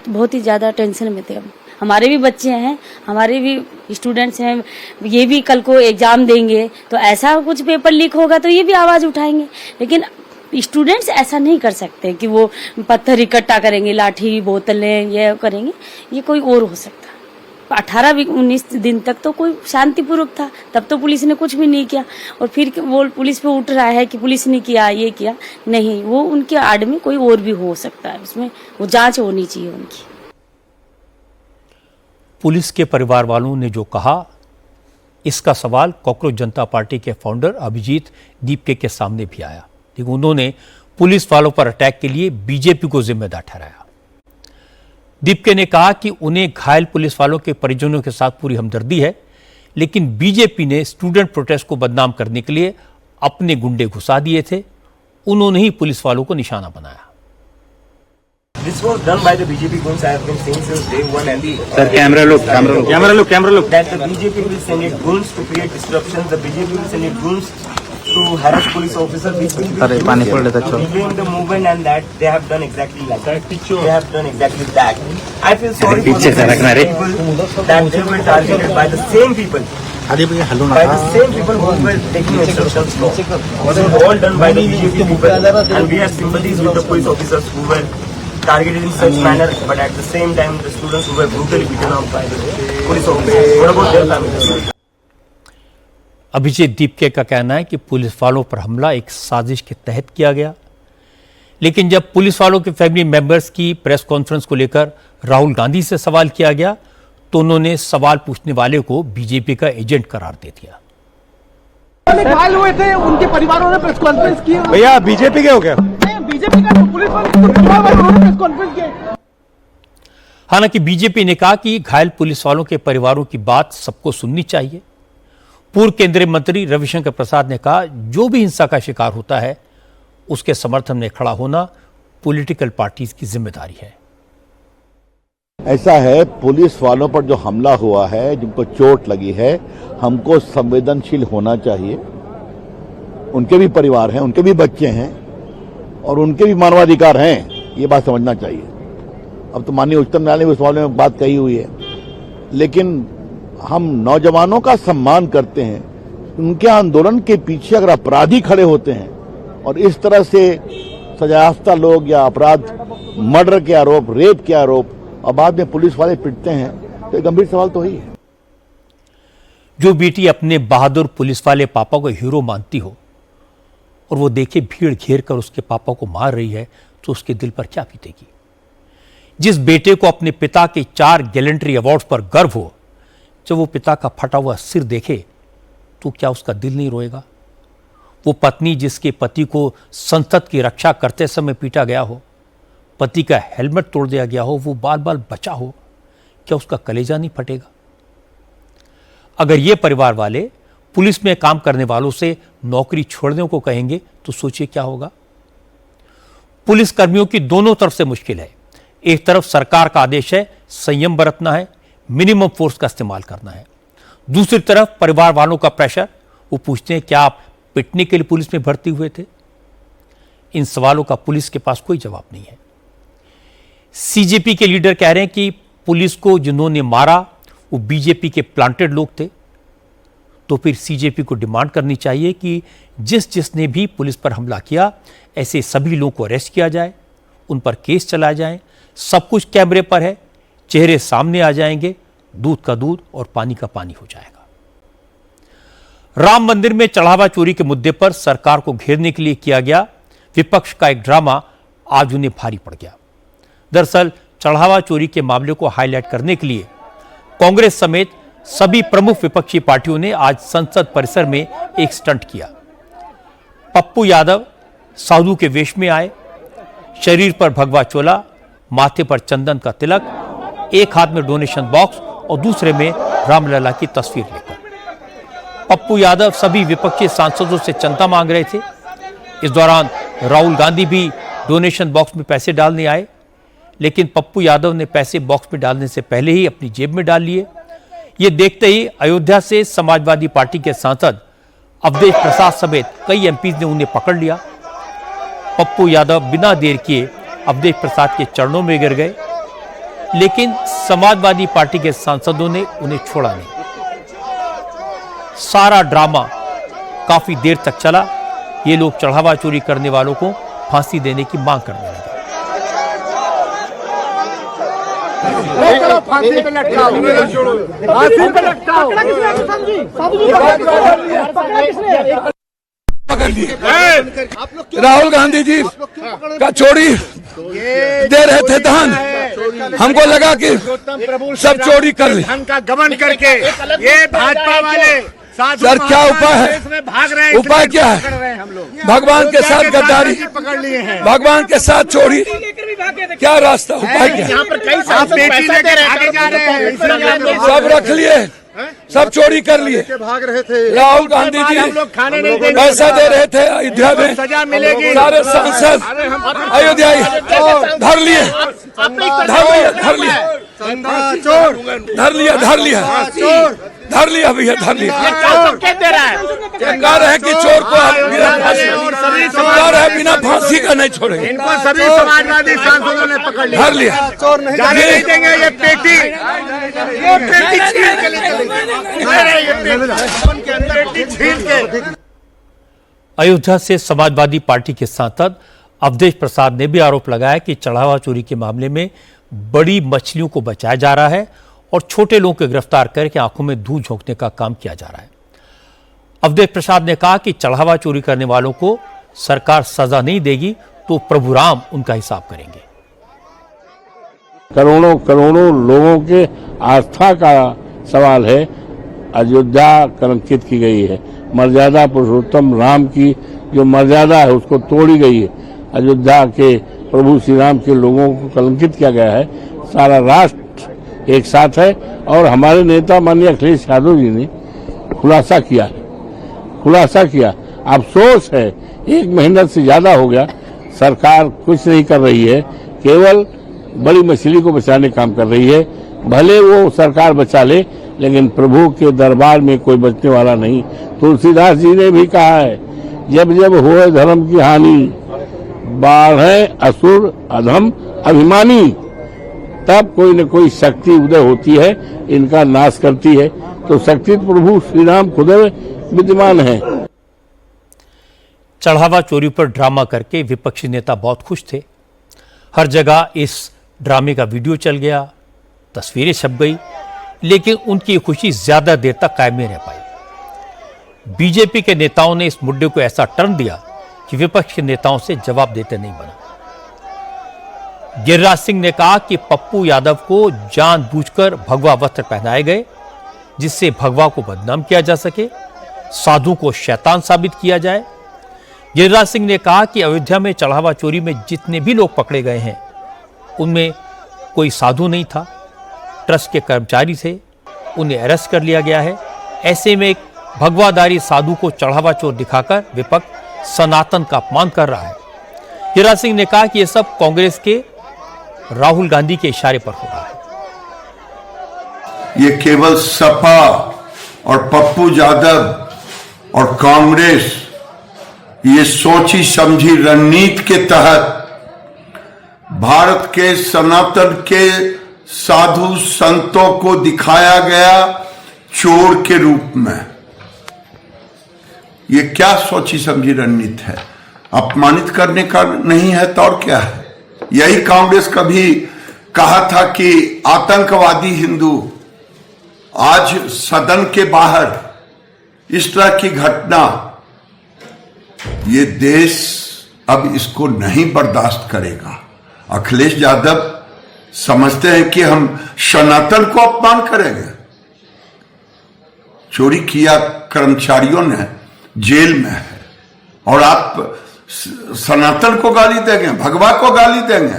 बहुत ही ज्यादा टेंशन में थे हम। हमारे भी बच्चे हैं, हमारे भी स्टूडेंट्स हैं, ये भी कल को एग्जाम देंगे, तो ऐसा कुछ पेपर लीक होगा तो ये भी आवाज उठाएंगे। लेकिन स्टूडेंट्स ऐसा नहीं कर सकते कि वो पत्थर इकट्ठा करेंगे, लाठी बोतलें ये करेंगे, ये कोई और हो सकता। 18-19 दिन तक तो कोई शांतिपूर्वक था, तब तो पुलिस ने कुछ भी नहीं किया। और फिर वो पुलिस पे उठ रहा है कि पुलिस ने किया, ये किया। नहीं, वो उनके आड़ में कोई और भी हो सकता है, उसमें वो जांच होनी चाहिए उनकी। पुलिस के परिवार वालों ने जो कहा, इसका सवाल कॉकरोच जनता पार्टी के फाउंडर अभिजीत दीपके के सामने भी आया, लेकिन उन्होंने पुलिस वालों पर अटैक के लिए बीजेपी को जिम्मेदार ठहराया। दीपके ने कहा कि उन्हें घायल पुलिस वालों के परिजनों के साथ पूरी हमदर्दी है, लेकिन बीजेपी ने स्टूडेंट प्रोटेस्ट को बदनाम करने के लिए अपने गुंडे घुसा दिए थे। उन्होंने ही पुलिस वालों को निशाना बनाया। This was done by the BJP goons. I have been saying since day one, and Sir, camera look. that the BJP will send its goons to create disruptions. The BJP will send its goons to harass police officers. This will be delaying the movement, and that they have done exactly like that. They have done exactly that. I feel sorry for the people that they were targeted by the same people. By the same people who were taking instructions from. This was all done by the BJP people, and we have sympathies with the police officers who were targeted in such manner, but at the same time the students who were brutally beaten up by the police officers. What about their families? Abhijit Dipke का कहना है कि police वालों पर हमला एक साजिश के तहत किया गया, लेकिन जब पुलिस वालों के फैमिली मेंबर्स की प्रेस कॉन्फ्रेंस को लेकर राहुल गांधी से सवाल किया गया तो उन्होंने सवाल पूछने वाले को बीजेपी का एजेंट करार दे दिया। घायल हुए थे, उनके परिवारों ने प्रेस कॉन्फ्रेंस की। भैया बीजेपी के हो क्या? बीजेपी का पुलिस वाले प्रेस कॉन्फ्रेंस की। हालांकि बीजेपी ने कहा कि घायल पुलिस वालों के परिवारों की बात सबको सुननी चाहिए। पूर्व केंद्रीय मंत्री रविशंकर प्रसाद ने कहा, जो भी हिंसा का शिकार होता है उसके समर्थन में खड़ा होना पॉलिटिकल पार्टीज की जिम्मेदारी है। ऐसा है, पुलिस वालों पर जो हमला हुआ है, जिनको चोट लगी है, हमको संवेदनशील होना चाहिए। उनके भी परिवार हैं, उनके भी बच्चे हैं और उनके भी मानवाधिकार हैं, ये बात समझना चाहिए। अब तो माननीय उच्चतम न्यायालय ने उस मामले में बात कही हुई है, लेकिन हम नौजवानों का सम्मान करते हैं। उनके आंदोलन के पीछे अगर अपराधी खड़े होते हैं और इस तरह से सजायाफ्ता लोग या अपराध, मर्डर के आरोप, रेप के आरोप और बाद में पुलिस वाले पिटते हैं, तो एक गंभीर सवाल तो ही है। जो बेटी अपने बहादुर पुलिस वाले पापा को हीरो मानती हो और वो देखे भीड़ घेर कर उसके पापा को मार रही है, तो उसके दिल पर क्या बीतेगी। जिस बेटे को अपने पिता के 4 गैलेंट्री अवार्ड पर गर्व हो, जब वो पिता का फटा हुआ सिर देखे तो क्या उसका दिल नहीं रोएगा। वो पत्नी जिसके पति को संसद की रक्षा करते समय पीटा गया हो, पति का हेलमेट तोड़ दिया गया हो, वो बाल बाल बचा हो, क्या उसका कलेजा नहीं फटेगा। अगर ये परिवार वाले पुलिस में काम करने वालों से नौकरी छोड़ने को कहेंगे तो सोचिए क्या होगा। पुलिस कर्मियों की दोनों तरफ से मुश्किल है। एक तरफ सरकार का आदेश है, संयम बरतना है, मिनिमम फोर्स का इस्तेमाल करना है। दूसरी तरफ परिवार वालों का प्रेशर, वो पूछते हैं क्या आप पिटने के लिए पुलिस में भर्ती हुए थे। इन सवालों का पुलिस के पास कोई जवाब नहीं है। सीजेपी के लीडर कह रहे हैं कि पुलिस को जिन्होंने मारा वो बीजेपी के प्लांटेड लोग थे। तो फिर सीजेपी को डिमांड करनी चाहिए कि जिसने भी पुलिस पर हमला किया, ऐसे सभी लोगों को अरेस्ट किया जाए, उन पर केस चलाए जाएं, सब कुछ कैमरे पर है, चेहरे सामने आ जाएंगे, दूध का दूध और पानी का पानी हो जाएगा। राम मंदिर में चढ़ावा चोरी के मुद्दे पर सरकार को घेरने के लिए किया गया विपक्ष का एक ड्रामा आज उन्हें भारी पड़ गया। दरअसल चढ़ावा चोरी के मामले को हाईलाइट करने के लिए कांग्रेस समेत सभी प्रमुख विपक्षी पार्टियों ने आज संसद परिसर में एक स्टंट किया। पप्पू यादव साधु के वेश में आए, शरीर पर भगवा चोला, माथे पर चंदन का तिलक, एक हाथ में डोनेशन बॉक्स और दूसरे में रामलला की तस्वीर लेकर पप्पू यादव सभी विपक्षी सांसदों से चंदा मांग रहे थे। इस दौरान राहुल गांधी भी डोनेशन बॉक्स में पैसे डालने आए, लेकिन पप्पू यादव ने पैसे बॉक्स में डालने से पहले ही अपनी जेब में डाल लिए। ये देखते ही अयोध्या से समाजवादी पार्टी के सांसद अवधेश प्रसाद समेत कई एमपी ने उन्हें पकड़ लिया। पप्पू यादव बिना देर किए अवधेश प्रसाद के चरणों में गिर गए, लेकिन समाजवादी पार्टी के सांसदों ने उन्हें छोड़ा नहीं। सारा ड्रामा काफी देर तक चला। ये लोग चढ़ावा चोरी करने वालों को फांसी देने की मांग करने लगे। फांसी पे लटकाओ, फांसी पे लटकाओ। राहुल गांधी जी का चोरी दे रहे थे दान, हमको लगा कि सब चोरी कर ले। धन का गबन करके ये भाजपा वाले सर क्या उपाय है? भाग रहे हैं। उपाय क्या है? भगवान के साथ गद्दारी, पकड़ लिए हैं, भगवान के साथ चोरी, क्या रास्ता? उपाय क्या? यहाँ पर कई पैसा दे रहे हैं, सब रख लिए, सब चोरी कर लिए। भाग रहे थे। राहुल गांधी जी हम लोग खाने नहीं देंगे, पैसा दे रहे थे अयोध्या में, सजा मिलेगी। सारे सांसद अयोध्याई धर लिए, धर लिया, चोर धर लिया, धर लिया भैया, धर लिया। दे रहा है, कह रहे हैं कि चोर को कह रहे बिना फांसी का नहीं छोड़ेंगे। इनको सभी समाजवादी सांसदों ने पकड़ लिया, धर लिया। चोर नहीं देंगे। ये पेटी छीन के ले चलेंगे। अयोध्या से समाजवादी पार्टी के सांसद अवधेश प्रसाद ने भी आरोप लगाया कि चढ़ावा चोरी के मामले में बड़ी मछलियों को बचाया जा रहा है और छोटे लोगों को गिरफ्तार करके आंखों में धूल झोंकने का काम किया जा रहा है। अवधेश प्रसाद ने कहा कि चढ़ावा चोरी करने वालों को सरकार सजा नहीं देगी तो प्रभु राम उनका हिसाब करेंगे। करोड़ों करोड़ों लोगों के आस्था का सवाल है। अयोध्या कलंकित की गई है, मर्यादा पुरुषोत्तम राम की जो मर्यादा है उसको तोड़ी गई है। अयोध्या के प्रभु श्री राम के लोगों को कलंकित किया गया है। सारा राष्ट्र एक साथ है और हमारे नेता माननीय अखिलेश यादव जी ने खुलासा किया। अफसोस है 1 महीना से ज्यादा हो गया, सरकार कुछ नहीं कर रही है, केवल बड़ी मछली को बचाने काम कर रही है। भले वो सरकार बचा ले, लेकिन प्रभु के दरबार में कोई बचने वाला नहीं। तुलसीदास जी ने भी कहा है, जब जब होए धर्म की हानि, बाढ़े असुर अधम अभिमानी, तब कोई न कोई शक्ति उदय होती है, इनका नाश करती है। तो शक्ति प्रभु श्री राम खुद विद्यमान है। चढ़ावा चोरी पर ड्रामा करके विपक्षी नेता बहुत खुश थे। हर जगह इस ड्रामे का वीडियो चल गया, तस्वीरें छप गई, लेकिन उनकी खुशी ज्यादा देर तक कायम नहीं रह पाई। बीजेपी के नेताओं ने इस मुद्दे को ऐसा टर्न दिया कि विपक्ष के नेताओं से जवाब देते नहीं बना। गिरिराज सिंह ने कहा कि पप्पू यादव को जानबूझकर भगवा वस्त्र पहनाए गए जिससे भगवा को बदनाम किया जा सके, साधु को शैतान साबित किया जाए। गिरिराज सिंह ने कहा कि अयोध्या में चढ़ावा चोरी में जितने भी लोग पकड़े गए हैं उनमें कोई साधु नहीं था, ट्रस्ट के कर्मचारी थे, उन्हें अरेस्ट कर लिया गया है। ऐसे में एक भगवाधारी साधु को चढ़ावा चोर दिखाकर विपक्ष सनातन का अपमान कर रहा है। गिरिराज सिंह ने कहा कि यह सब कांग्रेस के राहुल गांधी के इशारे पर हो रहा है। ये केवल सपा और पप्पू यादव और कांग्रेस ये सोची समझी रणनीति के तहत भारत के सनातन के साधु संतों को दिखाया गया चोर के रूप में। ये क्या सोची समझी रणनीति है? अपमानित करने का नहीं है तो और क्या है? यही कांग्रेस कभी कहा था कि आतंकवादी हिंदू। आज सदन के बाहर इस तरह की घटना, ये देश अब इसको नहीं बर्दाश्त करेगा। अखिलेश यादव समझते हैं कि हम सनातन को अपमान करेंगे। चोरी किया कर्मचारियों ने जेल में है और आप सनातन को गाली देंगे, भगवा को गाली देंगे।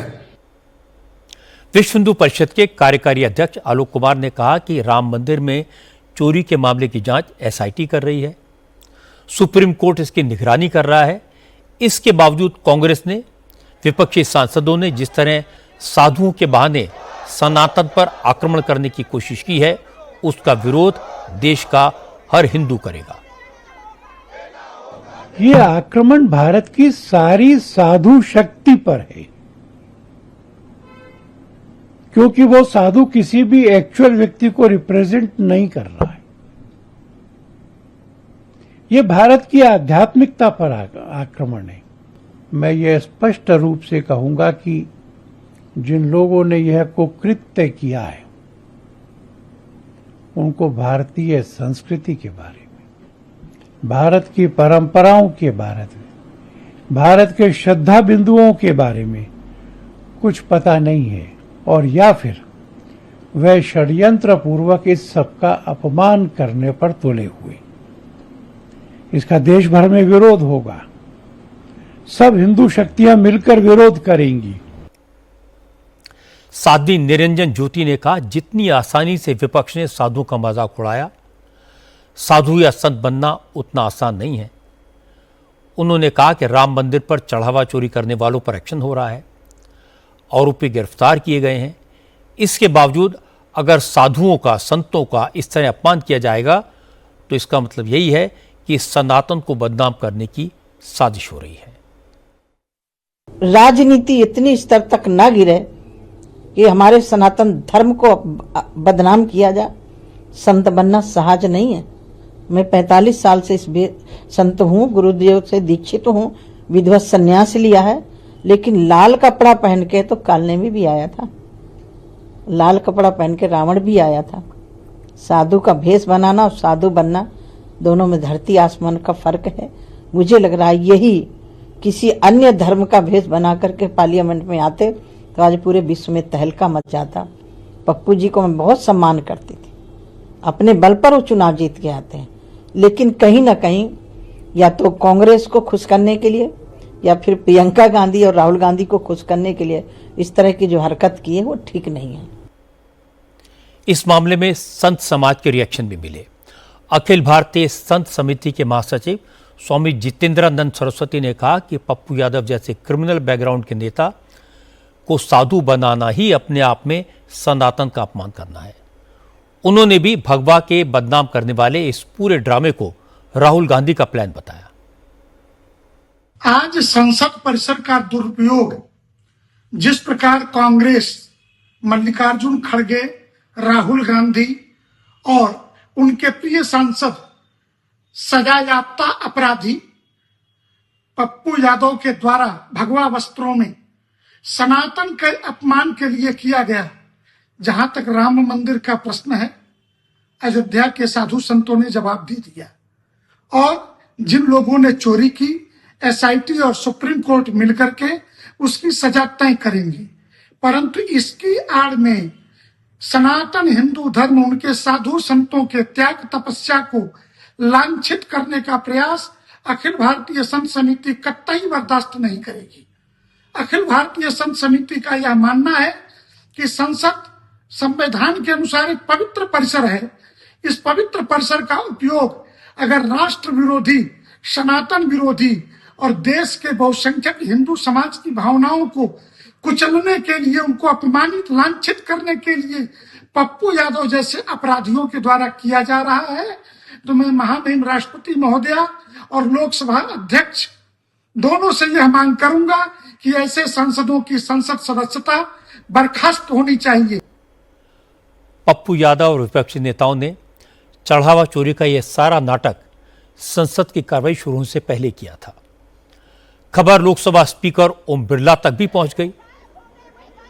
विश्व हिंदू परिषद के कार्यकारी अध्यक्ष आलोक कुमार ने कहा कि राम मंदिर में चोरी के मामले की जांच एसआईटी कर रही है, सुप्रीम कोर्ट इसकी निगरानी कर रहा है। इसके बावजूद कांग्रेस ने, विपक्षी सांसदों ने जिस तरह साधुओं के बहाने सनातन पर आक्रमण करने की कोशिश की है, उसका विरोध देश का हर हिंदू करेगा। ये आक्रमण भारत की सारी साधु शक्ति पर है, क्योंकि वो साधु किसी भी एक्चुअल व्यक्ति को रिप्रेजेंट नहीं कर रहा है। ये भारत की आध्यात्मिकता पर आक्रमण है। मैं ये स्पष्ट रूप से कहूंगा कि जिन लोगों ने यह कुकृत्य किया है, उनको भारतीय संस्कृति के बारे में, भारत की परंपराओं के बारे में, भारत के श्रद्धा बिंदुओं के बारे में कुछ पता नहीं है, और या फिर वह षड्यंत्र पूर्वक इस सब का अपमान करने पर तुले हुए। इसका देश भर में विरोध होगा, सब हिंदू शक्तियां मिलकर विरोध करेंगी। साध्वी निरंजन ज्योति ने कहा, जितनी आसानी से विपक्ष ने साधु का मजाक उड़ाया, साधु या संत बनना उतना आसान नहीं है। उन्होंने कहा कि राम मंदिर पर चढ़ावा चोरी करने वालों पर एक्शन हो रहा है, आरोपी गिरफ्तार किए गए हैं। इसके बावजूद अगर साधुओं का, संतों का इस तरह अपमान किया जाएगा तो इसका मतलब यही है कि सनातन को बदनाम करने की साजिश हो रही है। राजनीति इतनी स्तर तक ना गिरे कि हमारे सनातन धर्म को बदनाम किया जाए। संत बनना सहज नहीं है। मैं 45 साल से इस संत हूँ, गुरुदेव से दीक्षित हूँ, विधिवत संन्यास लिया है, लेकिन लाल कपड़ा पहन के तो कालने में भी आया था, लाल कपड़ा पहन के रावण भी आया था। साधु का भेष बनाना और साधु बनना, दोनों में धरती आसमान का फर्क है। मुझे लग रहा है यही किसी अन्य धर्म का भेष बना करके पार्लियामेंट में आते तो आज पूरे विश्व में तहलका मच जाता। पप्पू जी को मैं बहुत सम्मान करती थी, अपने बल पर वो चुनाव जीत के आते हैं, लेकिन कहीं ना कहीं या तो कांग्रेस को खुश करने के लिए या फिर प्रियंका गांधी और राहुल गांधी को खुश करने के लिए इस तरह की जो हरकत की है वो ठीक नहीं है। इस मामले में संत समाज के रिएक्शन भी मिले। अखिल भारतीय संत समिति के महासचिव स्वामी जितेंद्रानंद सरस्वती ने कहा कि पप्पू यादव जैसे क्रिमिनल बैकग्राउंड के नेता को साधु बनाना ही अपने आप में सनातन का अपमान करना है। उन्होंने भी भगवा के बदनाम करने वाले इस पूरे ड्रामे को राहुल गांधी का प्लान बताया। आज संसद परिसर का दुरुपयोग जिस प्रकार कांग्रेस, मल्लिकार्जुन खड़गे, राहुल गांधी और उनके प्रिय सांसद सजायाफ्ता अपराधी पप्पू यादव के द्वारा भगवा वस्त्रों में सनातन के अपमान के लिए किया गया। जहां तक राम मंदिर का प्रश्न है, अयोध्या के साधु संतों ने जवाब दे दिया, और जिन लोगों ने चोरी की, एसआईटी और सुप्रीम कोर्ट मिलकर के उसकी सजा तय करेंगे। परंतु इसकी आड़ में सनातन हिंदू धर्म, उनके साधु संतों के त्याग तपस्या को लांछित करने का प्रयास अखिल भारतीय संत समिति कतई बर्दाश्त नहीं करेगी। अखिल भारतीय संत समिति का यह मानना है कि संसद संविधान के अनुसार एक पवित्र परिसर है। इस पवित्र परिसर का उपयोग अगर राष्ट्र विरोधी, सनातन विरोधी और देश के बहुसंख्यक हिंदू समाज की भावनाओं को कुचलने के लिए, उनको अपमानित, लांछित करने के लिए पप्पू यादव जैसे अपराधियों के द्वारा किया जा रहा है, तो मैं महामहिम राष्ट्रपति महोदया और लोकसभा अध्यक्ष दोनों से यह मांग करूंगा कि ऐसे सांसदों की संसद सदस्यता बर्खास्त होनी चाहिए। पप्पू यादव और विपक्षी नेताओं ने चढ़ावा चोरी का यह सारा नाटक संसद की कार्रवाई शुरू होने से पहले किया था। खबर लोकसभा स्पीकर ओम बिरला तक भी पहुंच गई।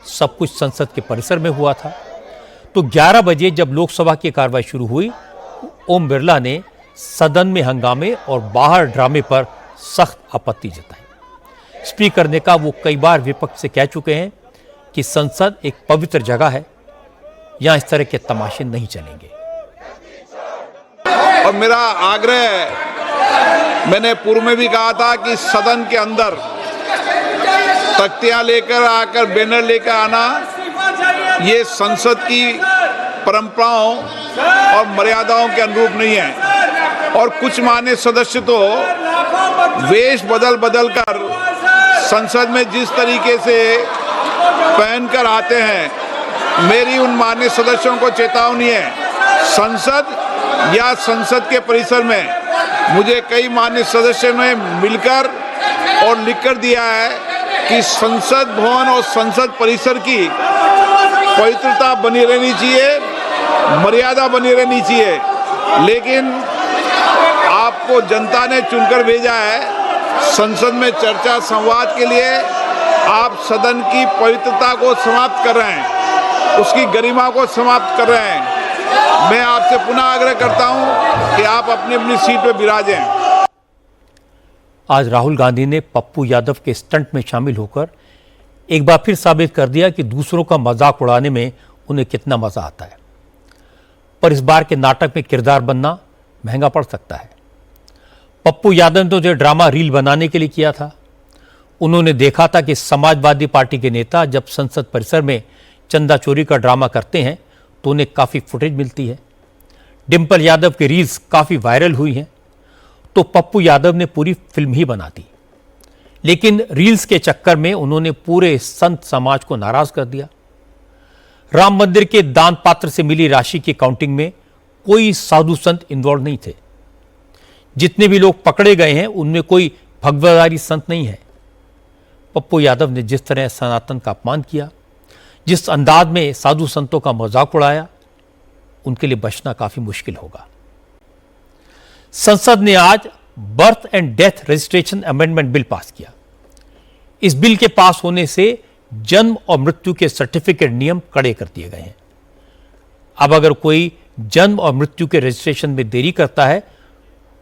सब कुछ संसद के परिसर में हुआ था। तो 11 बजे जब लोकसभा की कार्रवाई शुरू हुई, ओम बिरला ने सदन में हंगामे और बाहर ड्रामे पर सख्त आपत्ति जताई। स्पीकर ने कहा वो कई बार विपक्ष से कह चुके हैं कि संसद एक पवित्र जगह है, यहां इस तरह के तमाशे नहीं चलेंगे। और मेरा आग्रह है, मैंने पूर्व में भी कहा था कि सदन के अंदर तख्तियां लेकर आकर बैनर लेकर आना ये संसद की परंपराओं और मर्यादाओं के अनुरूप नहीं है। और कुछ मान्य सदस्य तो वेश बदल कर संसद में जिस तरीके से पहनकर आते हैं, मेरी उन मान्य सदस्यों को चेतावनी है, संसद या संसद के परिसर में मुझे कई मान्य सदस्यों ने मिलकर और लिखकर दिया है कि संसद भवन और संसद परिसर की पवित्रता बनी रहनी चाहिए, मर्यादा बनी रहनी चाहिए। लेकिन आपको जनता ने चुनकर भेजा है संसद में चर्चा संवाद के लिए, आप सदन की पवित्रता को समाप्त कर रहे हैं, उसकी गरिमा को समाप्त कर रहे हैं। मैं आपसे पुनः आग्रह करता हूं कि आप अपनी अपनी सीट पर विराजें। आज राहुल गांधी ने पप्पू यादव के स्टंट में शामिल होकर एक बार फिर साबित कर दिया कि दूसरों का मजाक उड़ाने में उन्हें कितना मजा आता है। पर इस बार के नाटक में किरदार बनना महंगा पड़ सकता है। पप्पू यादव ने तो जो ड्रामा रील बनाने के लिए किया था, उन्होंने देखा था कि समाजवादी पार्टी के नेता जब संसद परिसर में चंदा चोरी का ड्रामा करते हैं तो उन्हें काफ़ी फुटेज मिलती है। डिम्पल यादव की रील्स काफ़ी वायरल हुई हैं, तो पप्पू यादव ने पूरी फिल्म ही बना दी। लेकिन रील्स के चक्कर में उन्होंने पूरे संत समाज को नाराज कर दिया। राम मंदिर के दान पात्र से मिली राशि की काउंटिंग में कोई साधु संत इन्वॉल्व नहीं थे। जितने भी लोग पकड़े गए हैं उनमें कोई भगवदारी संत नहीं है। पप्पू यादव ने जिस तरह सनातन का अपमान किया, जिस अंदाज में साधु संतों का मजाक उड़ाया, उनके लिए बचना काफी मुश्किल होगा। संसद ने आज birth and death registration amendment bill pass किया। इस बिल के पास होने से जन्म और मृत्यु के सर्टिफिकेट नियम कड़े कर दिए गए हैं। अब अगर कोई जन्म और मृत्यु के रजिस्ट्रेशन में देरी करता है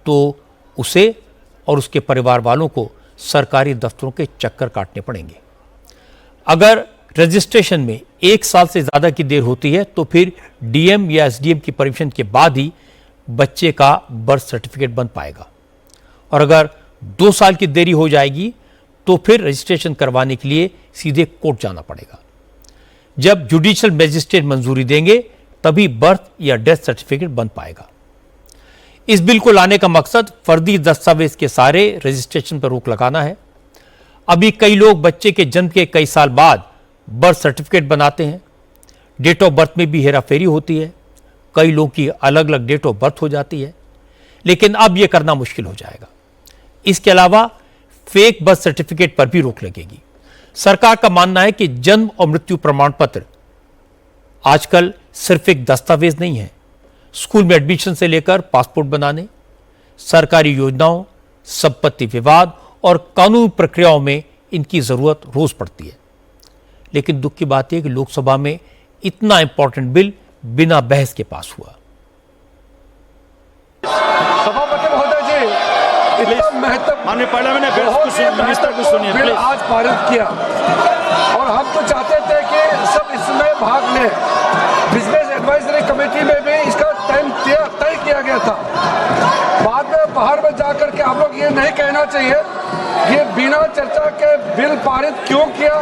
तो उसे और उसके परिवार वालों को सरकारी दफ्तरों के चक्कर काटने पड़ेंगे। अगर रजिस्ट्रेशन में 1 साल से ज्यादा की देर होती है तो फिर डीएम या एसडीएम की परमिशन के बाद ही बच्चे का बर्थ सर्टिफिकेट बन पाएगा। और अगर 2 साल की देरी हो जाएगी तो फिर रजिस्ट्रेशन करवाने के लिए सीधे कोर्ट जाना पड़ेगा। जब जुडिशियल मैजिस्ट्रेट मंजूरी देंगे तभी बर्थ या डेथ सर्टिफिकेट बन पाएगा। इस बिल को लाने का मकसद फर्जी दस्तावेज के सारे रजिस्ट्रेशन पर रोक लगाना है। अभी कई लोग बच्चे के जन्म के कई साल बाद बर्थ सर्टिफिकेट बनाते हैं। डेट ऑफ बर्थ में भी हेराफेरी होती है, कई लोगों की अलग अलग डेट ऑफ बर्थ हो जाती है, लेकिन अब यह करना मुश्किल हो जाएगा। इसके अलावा फेक बर्थ सर्टिफिकेट पर भी रोक लगेगी। सरकार का मानना है कि जन्म और मृत्यु प्रमाण पत्र आजकल सिर्फ एक दस्तावेज नहीं है। स्कूल में एडमिशन से लेकर पासपोर्ट बनाने, सरकारी योजनाओं, संपत्ति विवाद और कानूनी प्रक्रियाओं में इनकी जरूरत रोज पड़ती है। लेकिन दुख की बात यह कि लोकसभा में इतना इंपॉर्टेंट बिल बिना बहस के पास हुआ। सभापति महोदय जी, इतना महत्वपूर्ण बिल आज पारित किया और हम तो चाहते थे कि सब इसमें भाग लें। बिजनेस एडवाइजरी कमेटी में भी इसका टाइम तय किया गया था। बाद में बाहर में जाकर के आप लोग ये नहीं कहना चाहिए ये बिना चर्चा के बिल पारित क्यों किया,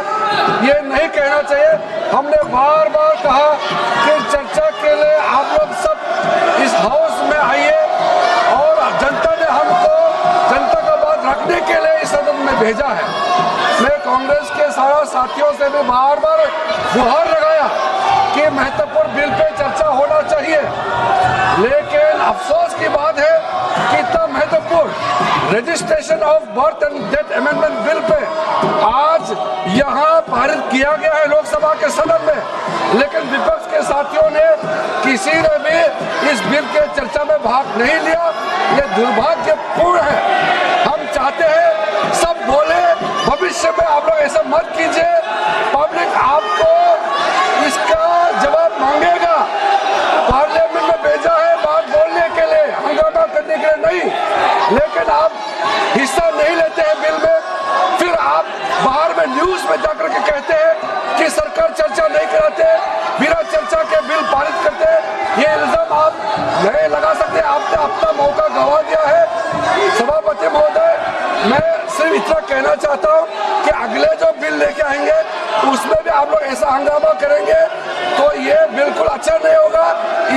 ये नहीं कहना चाहिए। हमने बार बार कहा कि चर्चा के लिए आप लोग सब इस हाउस में आइए और जनता ने हमको जनता का बात रखने के लिए इस सदन में भेजा है। मैं कांग्रेस के सारा साथियों से भी बार बार गुहार लगाया कि महत्वपूर्ण बिल पे चर्चा होना चाहिए, लेकिन अफसोस की बात है कि इतना महत्वपूर्ण registration of birth and death amendment bill pay आज यहाँ पारित किया गया है लोकसभा के सदन में, लेकिन विपक्ष के साथियों ने किसी ने भी इस बिल के चर्चा में भाग नहीं लिया। ये दुर्भाग्यपूर्ण है। हम चाहते हैं सब बोले, भविष्य भविष्य में आप लोग ऐसा मत कीजिए। पब्लिक आपको इसका जवाब मांगेगा। पार्लियामेंट में भेजा है बात बोलने के लिए, हंगामा करने के लिए नहीं, लेकिन आप हिस्सा नहीं लेते हैं बिल में। फिर आप बाहर में न्यूज में जाकर के कहते हैं कि सरकार चर्चा नहीं कराते, बिना चर्चा के बिल पारित करते हैं। ये इल्जाम आप नहीं लगा सकते। आपने अपना मौका गंवा दिया है। सभापति महोदय, मैं सिर्फ इतना कहना चाहता हूँ कि अगले जो बिल लेके आएंगे उसमें भी आप लोग ऐसा हंगामा करेंगे तो ये बिल्कुल अच्छा नहीं होगा।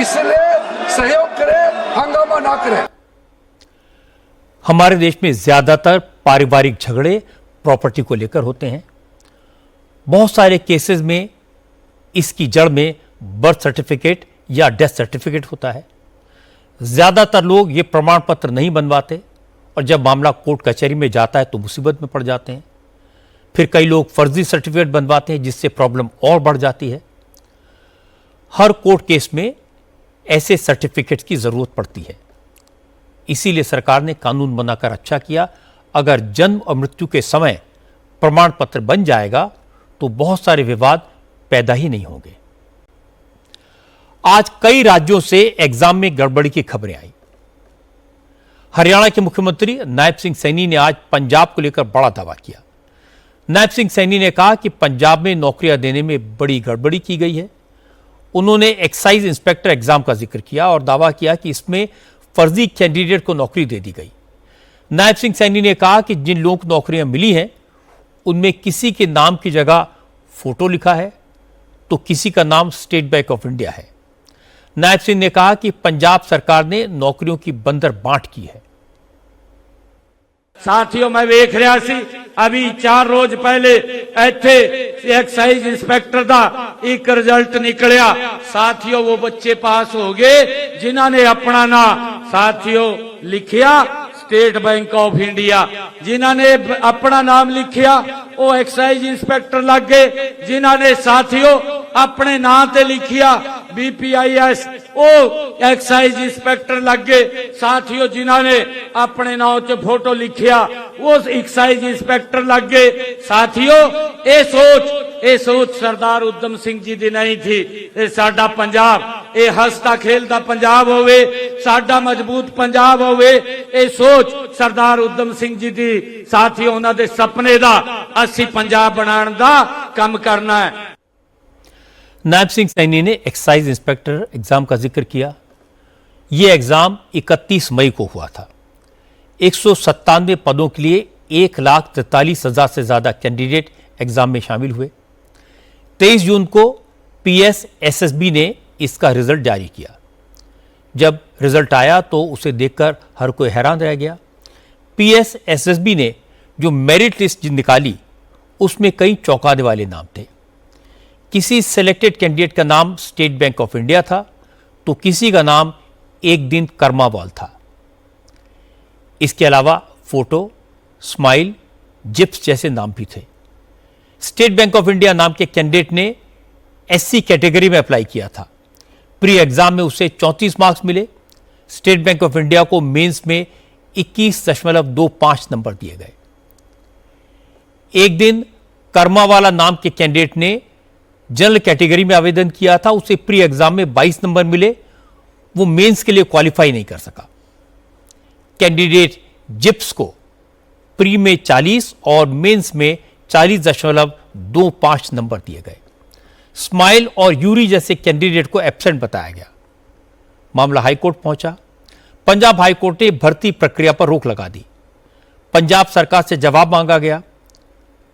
इसलिए सहयोग करें, हंगामा ना करें। हमारे देश में ज्यादातर पारिवारिक झगड़े प्रॉपर्टी को लेकर होते हैं। बहुत सारे केसेस में इसकी जड़ में बर्थ सर्टिफिकेट या डेथ सर्टिफिकेट होता है। ज्यादातर लोग ये प्रमाण पत्र नहीं बनवाते और जब मामला कोर्ट कचहरी में जाता है तो मुसीबत में पड़ जाते हैं। फिर कई लोग फर्जी सर्टिफिकेट बनवाते हैं जिससे प्रॉब्लम और बढ़ जाती है। हर कोर्ट केस में ऐसे सर्टिफिकेट की जरूरत पड़ती है। इसीलिए सरकार ने कानून बनाकर अच्छा किया। अगर जन्म और मृत्यु के समय प्रमाण पत्र बन जाएगा तो बहुत सारे विवाद पैदा ही नहीं होंगे। आज कई राज्यों से एग्जाम में गड़बड़ी की खबरें आई। हरियाणा के मुख्यमंत्री नायब सिंह सैनी ने आज पंजाब को लेकर बड़ा दावा किया। नायब सिंह सैनी ने कहा कि पंजाब में नौकरियां देने में बड़ी गड़बड़ी की गई है। उन्होंने एक्साइज इंस्पेक्टर एग्जाम का जिक्र किया और दावा किया कि इसमें फर्जी कैंडिडेट को नौकरी दे दी गई। नायब सिंह सैनी ने कहा कि जिन लोगों को नौकरियां मिली हैं उनमें किसी के नाम की जगह फोटो लिखा है तो किसी का नाम स्टेट बैंक ऑफ इंडिया है। नायब सिंह ने कहा कि पंजाब सरकार ने नौकरियों की बंदर बांट की है। साथियों, मैं वेख रहा सी अभी 4 रोज पहले ਇੱਥੇ एक्साइज इंस्पेक्टर ਦਾ एक रिजल्ट निकलिया। साथियों, वो बच्चे पास हो गए जिन्होंने अपना नाम साथियों लिखिया स्टेट बैंक ऑफ इंडिया, जिन्होंने अपना नाम लिखिया वो एक्साइज इंस्पेक्टर लग गए, जिन्होंने साथियों अपने नाम ते लिखिया BPIS वो एक्साइज इंस्पेक्टर लग गए। साथियों, जिन्होंने अपने नाम च फोटो लिखिया वो एक्साइज इंस्पेक्टर लग गए। साथियों, ये सोच सरदार उधम सिंह जी दी नहीं थी। ये साडा पंजाब, ये हसता खेलता पंजाब होवे, साडा मजबूत पंजाब होवे, ये सोच सरदार उधम सिंह जी दी। साथियों, उन्हां दे सपने दा असी पंजाब बनाने दा काम करना है। नायब सिंह सैनी ने एक्साइज इंस्पेक्टर एग्जाम का जिक्र किया। यह एग्जाम 31 मई को हुआ था। 197 पदों के लिए 1,43,000 से ज्यादा कैंडिडेट एग्जाम में शामिल हुए। 23 जून को PSSSB ने इसका रिजल्ट जारी किया। जब रिजल्ट आया तो उसे देखकर हर कोई हैरान रह गया। PSSSB ने जो मेरिट लिस्ट निकाली उसमें कई चौंकाने वाले नाम थे। किसी सिलेक्टेड कैंडिडेट का नाम स्टेट बैंक ऑफ इंडिया था तो किसी का नाम एक दिन कर्मावाल था। इसके अलावा फोटो, स्माइल, जिप्स जैसे नाम भी थे। स्टेट बैंक ऑफ इंडिया नाम के कैंडिडेट ने SC कैटेगरी में अप्लाई किया था। प्री एग्जाम में उसे 34 मार्क्स मिले। स्टेट बैंक ऑफ इंडिया को मेंस में 21.25 नंबर दिए गए। एक दिन कर्मावाला नाम के कैंडिडेट ने जनरल कैटेगरी में आवेदन किया था। उसे प्री एग्जाम में 22 नंबर मिले। वो मेंस के लिए क्वालिफाई नहीं कर सका। कैंडिडेट जिप्स को प्री में 40 और मेंस में 40.25 नंबर दिए गए। स्माइल और यूरी जैसे कैंडिडेट को एब्सेंट बताया गया। मामला हाईकोर्ट पहुंचा। पंजाब हाईकोर्ट ने भर्ती प्रक्रिया पर रोक लगा दी। पंजाब सरकार से जवाब मांगा गया।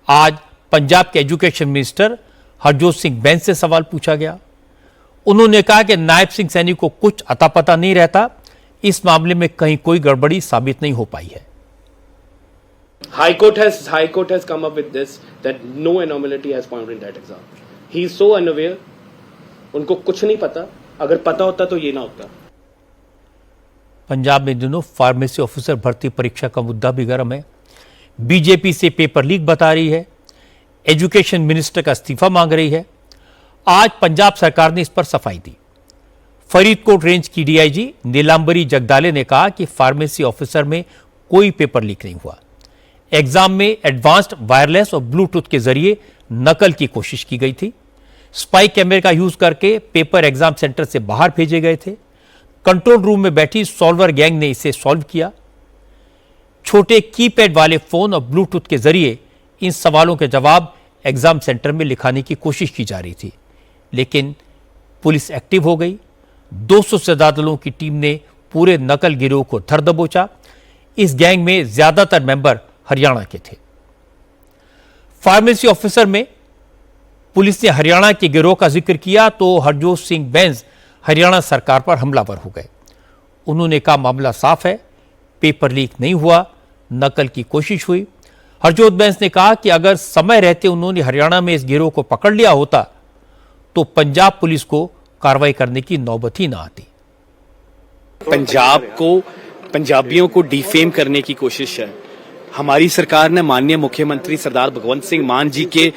आज पंजाब के एजुकेशन मिनिस्टर हरजोत सिंह बैंस से सवाल पूछा गया। उन्होंने कहा कि नायब सिंह सैनी को कुछ अता पता नहीं रहता। इस मामले में कहीं कोई गड़बड़ी साबित नहीं हो पाई है। High Court has come up with this that no anomaly has found in that exam. He is so unaware. उनको कुछ नहीं पता। अगर पता होता तो ये ना होता। पंजाब में दिनों फार्मेसी ऑफिसर भर्ती परीक्षा का मुद्दा भी गर्म है। बीजेपी से पेपर लीक बता रही है। एजुकेशन मिनिस्टर का इस्तीफा मांग रही है। आज पंजाब सरकार ने इस पर सफाई दी। फरीदकोट रेंज की DIG नीलांबरी जगदाले ने कहा कि फार्मेसी ऑफिसर में कोई पेपर लीक नहीं हुआ। एग्जाम में एडवांस्ड वायरलेस और ब्लूटूथ के जरिए नकल की कोशिश की गई थी। स्पाई कैमरे का यूज करके पेपर एग्जाम सेंटर से बाहर भेजे गए थे। कंट्रोल रूम में बैठी सॉल्वर गैंग ने इसे सॉल्व किया। छोटे कीपैड वाले फोन और ब्लूटूथ के जरिए इन सवालों के जवाब एग्जाम सेंटर में लिखाने की कोशिश की जा रही थी, लेकिन पुलिस एक्टिव हो गई। 200 से ज्यादा लोगों की टीम ने पूरे नकल गिरोह को धर दबोचा। इस गैंग में ज्यादातर मेंबर हरियाणा के थे। फार्मेसी ऑफिसर में पुलिस ने हरियाणा के गिरोह का जिक्र किया तो हरजोत सिंह बैंस हरियाणा सरकार पर हमलावर हो गए। उन्होंने कहा मामला साफ है, पेपर लीक नहीं हुआ, नकल की कोशिश हुई। हरजोत बैंस ने कहा कि अगर समय रहते उन्होंने हरियाणा में इस गिरोह को पकड़ लिया होता तो पंजाब पुलिस को कार्रवाई करने की नौबत ही ना आती। पंजाब को, पंजाबियों को डिफेम करने की कोशिश है। हमारी सरकार ने माननीय मुख्यमंत्री सरदार भगवंत सिंह मान जी के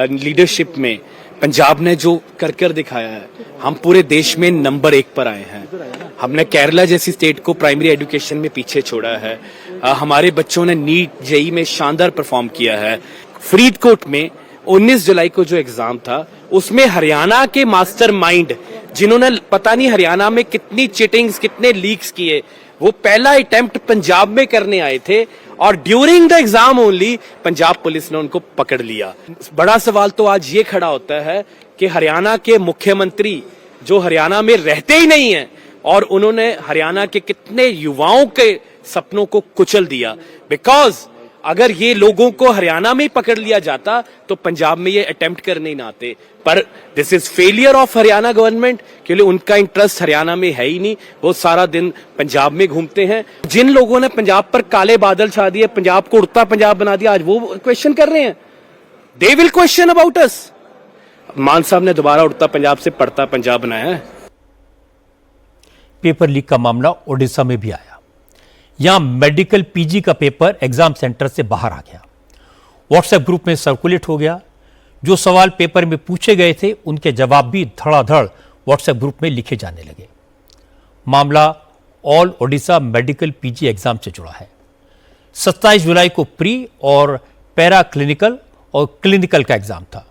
लीडरशिप में पंजाब ने जो कर दिखाया है, हम पूरे देश में नंबर 1 पर आए हैं। हमने केरला जैसी स्टेट को प्राइमरी एजुकेशन में पीछे छोड़ा है। हमारे बच्चों ने नीट जेई में शानदार परफॉर्म किया है। फरीदकोट में 19 जुलाई को जो एग्जाम था उसमें हरियाणा के मास्टरमाइंड, जिन्होंने पता नहीं हरियाणा में कितनी चीटिंग्स, कितने लीक्स किए, वो पहला अटेम्प्ट पंजाब में करने आए थे और during the exam only Punjab police ने उनको पकड़ लिया। बड़ा सवाल तो आज ये खड़ा होता है कि हरियाणा के मुख्यमंत्री जो हरियाणा में रहते ही नहीं है और उन्होंने हरियाणा के कितने युवाओं के सपनों को कुचल दिया। बिकॉज अगर ये लोगों को हरियाणा में ही पकड़ लिया जाता तो पंजाब में ये अटेम्प्ट करने ही ना आते। पर this is failure of Haryana government, क्योंकि उनका इंटरेस्ट हरियाणा में है ही नहीं, वो सारा दिन पंजाब में घूमते हैं। जिन लोगों ने पंजाब पर काले बादल छा दिए, पंजाब को उड़ता पंजाब बना दिया, आज वो क्वेश्चन कर रहे हैं। They will question about us. मान साहब ने दोबारा उड़ता पंजाब से पड़ता पंजाब बनाया है। पेपर लीक का मामला ओडिशा में भी आया। यहां मेडिकल पीजी का पेपर एग्जाम सेंटर से बाहर आ गया। व्हाट्सएप ग्रुप में सर्कुलेट हो गया। जो सवाल पेपर में पूछे गए थे उनके जवाब भी धड़ाधड़ व्हाट्सएप ग्रुप में लिखे जाने लगे। मामला all Odisha medical PG exam से जुड़ा है। 27 जुलाई को प्री और पैरा क्लिनिकल और क्लिनिकल का एग्जाम था।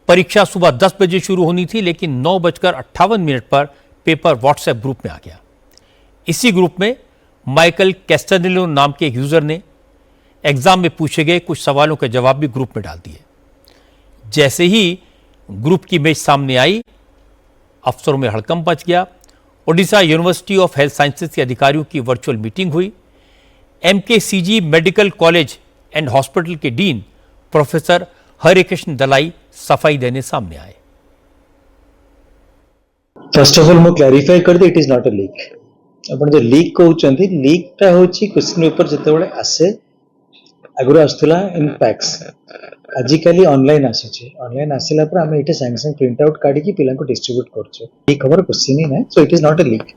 परीक्षा सुबह 10 बजे शुरू होनी थी, लेकिन 9:58 पर पेपर व्हाट्सएप ग्रुप में आ गया। इसी ग्रुप में माइकल कैस्टानेलो नाम के एक यूजर ने एग्जाम में पूछे गए कुछ सवालों के जवाब भी ग्रुप में डाल दिए। जैसे ही ग्रुप की इमेज सामने आई, अफसरों में हड़कंप मच गया। Odisha university of health sciences के अधिकारियों की वर्चुअल मीटिंग हुई। MKCG medical college and hospital के डीन प्रोफेसर हरिकृष्ण दलाई सफाई देने सामने आए। फर्स्ट ऑफ ऑल मु क्लैरिफाई कर दे, it is not a leak. अपन जो लीक कहउचंती, लीक टा होची क्वेश्चन पेपर जते बळे आसे आगुर आस्तला इन पैक्स, आजिकली ऑनलाइन आसुची। ऑनलाइन आसिला पर हम इटे संग संग प्रिंट आउट काढी की पिलांको डिस्ट्रीब्यूट करछो। ई खबर क्वेश्चन ही नै, so it is not a leak.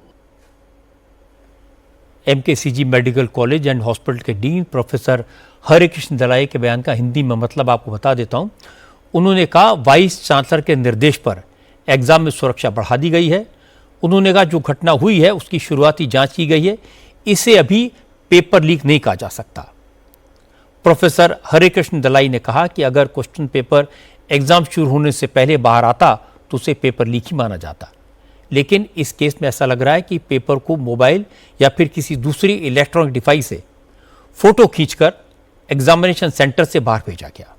MKCG medical college and hospital के डीन प्रोफेसर हरिकृष्ण दलाई के बयान का हिंदी में मतलब आपको बता देता हूं। उन्होंने कहा वाइस चांसलर के निर्देश पर एग्जाम में सुरक्षा बढ़ा दी गई है। उन्होंने कहा जो घटना हुई है उसकी शुरुआती जांच की गई है, इसे अभी पेपर लीक नहीं कहा जा सकता। प्रोफेसर हरिकृष्ण दलाई ने कहा कि अगर क्वेश्चन पेपर एग्जाम शुरू होने से पहले बाहर आता तो उसे पेपर लीक ही माना जाता, लेकिन इस केस में ऐसा लग रहा है कि पेपर को मोबाइल या फिर किसी दूसरी इलेक्ट्रॉनिक डिवाइस से फोटो खींचकर एग्जामिनेशन सेंटर से बाहर भेजा गया।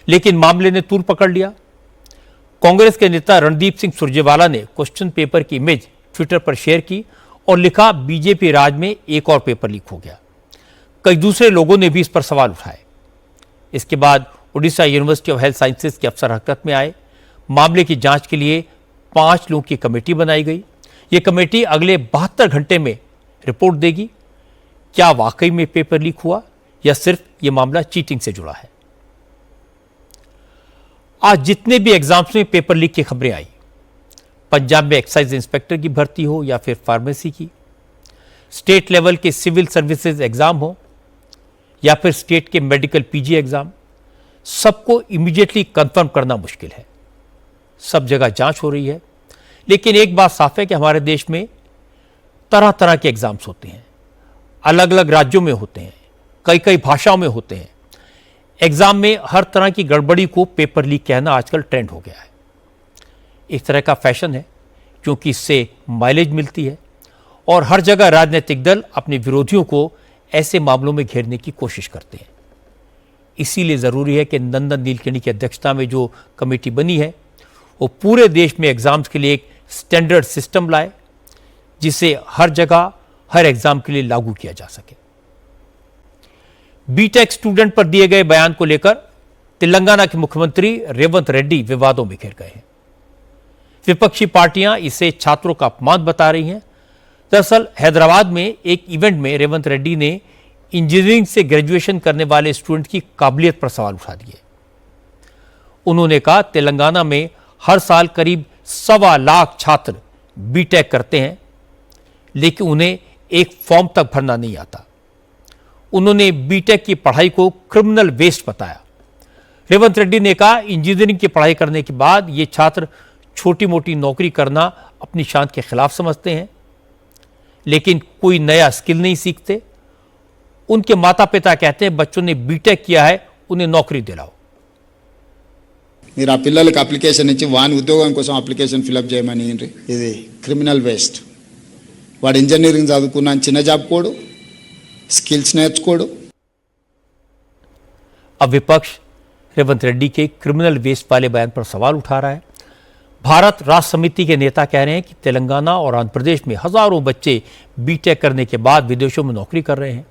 लेकिन मामले ने तूल पकड़ लिया। कांग्रेस के नेता रणदीप सिंह सुरजेवाला ने क्वेश्चन पेपर की इमेज ट्विटर पर शेयर की और लिखा बीजेपी राज में एक और पेपर लीक हो गया। कई दूसरे लोगों ने भी इस पर सवाल उठाए। इसके बाद Odisha university of health sciences के अफसर हरकत में आए। मामले की जांच के लिए 5 लोगों की कमेटी बनाई गई। ये कमेटी अगले 72 घंटे में रिपोर्ट देगी क्या वाकई में पेपर लीक हुआ या सिर्फ ये मामला चीटिंग से जुड़ा है। आज जितने भी एग्जाम्स में पेपर लीक की खबरें आई, पंजाब में एक्साइज इंस्पेक्टर की भर्ती हो या फिर फार्मेसी की, स्टेट लेवल के सिविल सर्विसेज एग्जाम हो या फिर स्टेट के मेडिकल पीजी एग्जाम, सबको इमीडिएटली कंफर्म करना मुश्किल है। सब जगह जांच हो रही है, लेकिन एक बात साफ है कि हमारे देश में तरह तरह के एग्जाम्स होते हैं, अलग अलग राज्यों में होते हैं, कई कई भाषाओं में होते हैं। एग्जाम में हर तरह की गड़बड़ी को पेपर लीक कहना आजकल ट्रेंड हो गया है। एक तरह का फैशन है, क्योंकि इससे माइलेज मिलती है और हर जगह राजनीतिक दल अपने विरोधियों को ऐसे मामलों में घेरने की कोशिश करते हैं। इसीलिए जरूरी है कि नंदन नीलकेणी की अध्यक्षता में जो कमेटी बनी है वो पूरे देश में एग्जाम्स के लिए एक स्टैंडर्ड सिस्टम लाए, जिसे हर जगह हर एग्जाम के लिए लागू किया जा सके। बीटेक स्टूडेंट पर दिए गए बयान को लेकर तेलंगाना के मुख्यमंत्री रेवंत रेड्डी विवादों में घिर गए हैं। विपक्षी पार्टियां इसे छात्रों का अपमान बता रही हैं। दरअसल हैदराबाद में एक इवेंट में रेवंत रेड्डी ने इंजीनियरिंग से ग्रेजुएशन करने वाले स्टूडेंट की काबिलियत पर सवाल उठा दिए। उन्होंने कहा, तेलंगाना में हर साल करीब 1.25 लाख छात्र बीटेक करते हैं, लेकिन उन्हें एक फॉर्म तक भरना नहीं आता। उन्होंने बीटेक की पढ़ाई को क्रिमिनल वेस्ट बताया। रेवंत रेड्डी ने कहा, इंजीनियरिंग की पढ़ाई करने के बाद ये छात्र छोटी मोटी नौकरी करना अपनी शान के खिलाफ समझते हैं, लेकिन कोई नया स्किल नहीं सीखते। उनके माता पिता कहते हैं, बच्चों ने बीटेक किया है, उन्हें नौकरी दिलाओ। మీరు ఆ పిల్లలకు అప్లికేషన్ ఇచ్చి వాని ఉద్యోగం కోసం అప్లికేషన్ ఫిలప్ చేయమని ఇది క్రిమినల్ వేస్ట్. వాడు ఇంజనీరింగ్ చదువుకున్న చిన్న జాబ్ కోడు, స్కిల్స్ నేర్చుకోడు. अब विपक्ष रेवंत रेड्डी के क्रिमिनल वेस्ट वाले बयान पर सवाल उठा रहा है। भारत राष्ट्र समिति के नेता कह रहे हैं कि तेलंगाना और आंध्र प्रदेश में हजारों बच्चे बीटेक करने के बाद विदेशों में नौकरी कर रहे हैं।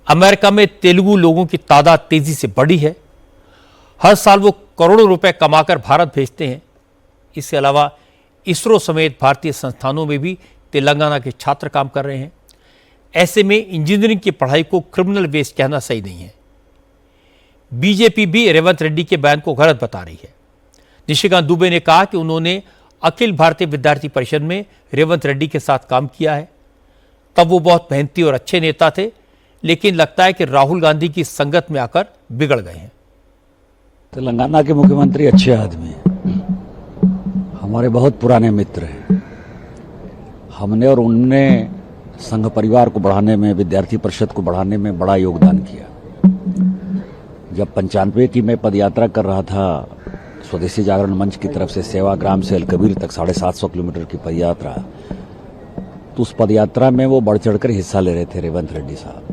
अमेरिका में तेलुगु लोगों की तादाद तेजी से बढ़ी है। हर साल वो करोड़ों रुपए कमाकर भारत भेजते हैं। इसके अलावा इसरो समेत भारतीय संस्थानों में भी तेलंगाना के छात्र काम कर रहे हैं। ऐसे में इंजीनियरिंग की पढ़ाई को क्रिमिनल वेस्ट कहना सही नहीं है। बीजेपी भी रेवंत रेड्डी के बयान को गलत बता रही है। निशिकांत दुबे ने कहा कि उन्होंने अखिल भारतीय विद्यार्थी परिषद में रेवंत रेड्डी के साथ काम किया है। तब वो बहुत मेहनती और अच्छे नेता थे, लेकिन लगता है कि राहुल गांधी की संगत में आकर बिगड़ गए हैं। तेलंगाना के मुख्यमंत्री अच्छे आदमी हैं, हमारे बहुत पुराने मित्र हैं। हमने और उनने संघ परिवार को बढ़ाने में, विद्यार्थी परिषद को बढ़ाने में बड़ा योगदान किया। जब 95 की मैं पदयात्रा कर रहा था स्वदेशी जागरण मंच की तरफ से सेवाग्राम से अलकबीर तक 750 किलोमीटर की पदयात्रा, तो उस पदयात्रा में वो बढ़ चढ़कर हिस्सा ले रहे थे रेवंत रेड्डी साहब।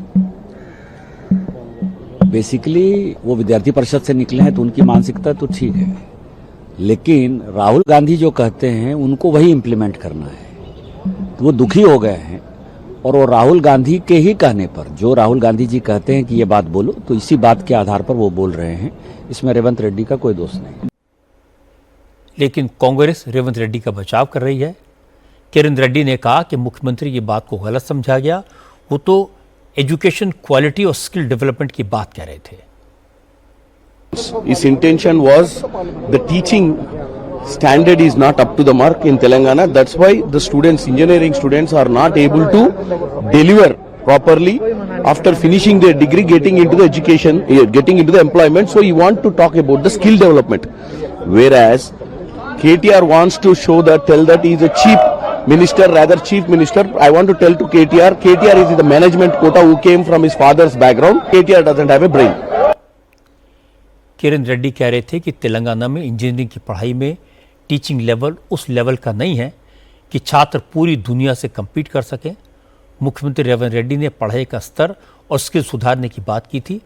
बेसिकली वो विद्यार्थी परिषद से निकले हैं तो उनकी मानसिकता तो ठीक है, लेकिन राहुल गांधी जो कहते हैं उनको वही इंप्लीमेंट करना है। तो वो दुखी हो गए हैं और वो राहुल गांधी के ही कहने पर, जो राहुल गांधी जी कहते हैं कि ये बात बोलो, तो इसी बात के आधार पर वो बोल रहे हैं। इसमें रेवंत रेड्डी का कोई दोष नहीं। लेकिन कांग्रेस रेवंत रेड्डी का बचाव कर रही है। किरण रेड्डी ने कहा कि मुख्यमंत्री की बात को गलत समझा गया। वो तो एजुकेशन क्वालिटी और स्किल डेवलपमेंट की बात कह रहे थे। His intention was the teaching standard is not up to the mark in Telangana. That's why the students, engineering students, are not able to deliver properly after finishing their degree, getting into the education, getting into the employment. So he want to talk about the skill development. Whereas KTR wants to show that, tell that he is a cheap minister, rather chief minister. I want to tell to KTR is the management quota who came from his father's background. KTR doesn't have a brain. किरण रेड्डी कह रहे थे कि तेलंगाना में engineering की पढ़ाई में teaching level उस level का नहीं है कि छात्र पूरी दुनिया से कम्पीट कर सकें। मुख्यमंत्री रेवंत रेड्डी ने पढ़ाई का स्तर और स्किल सुधारने की बात की थी,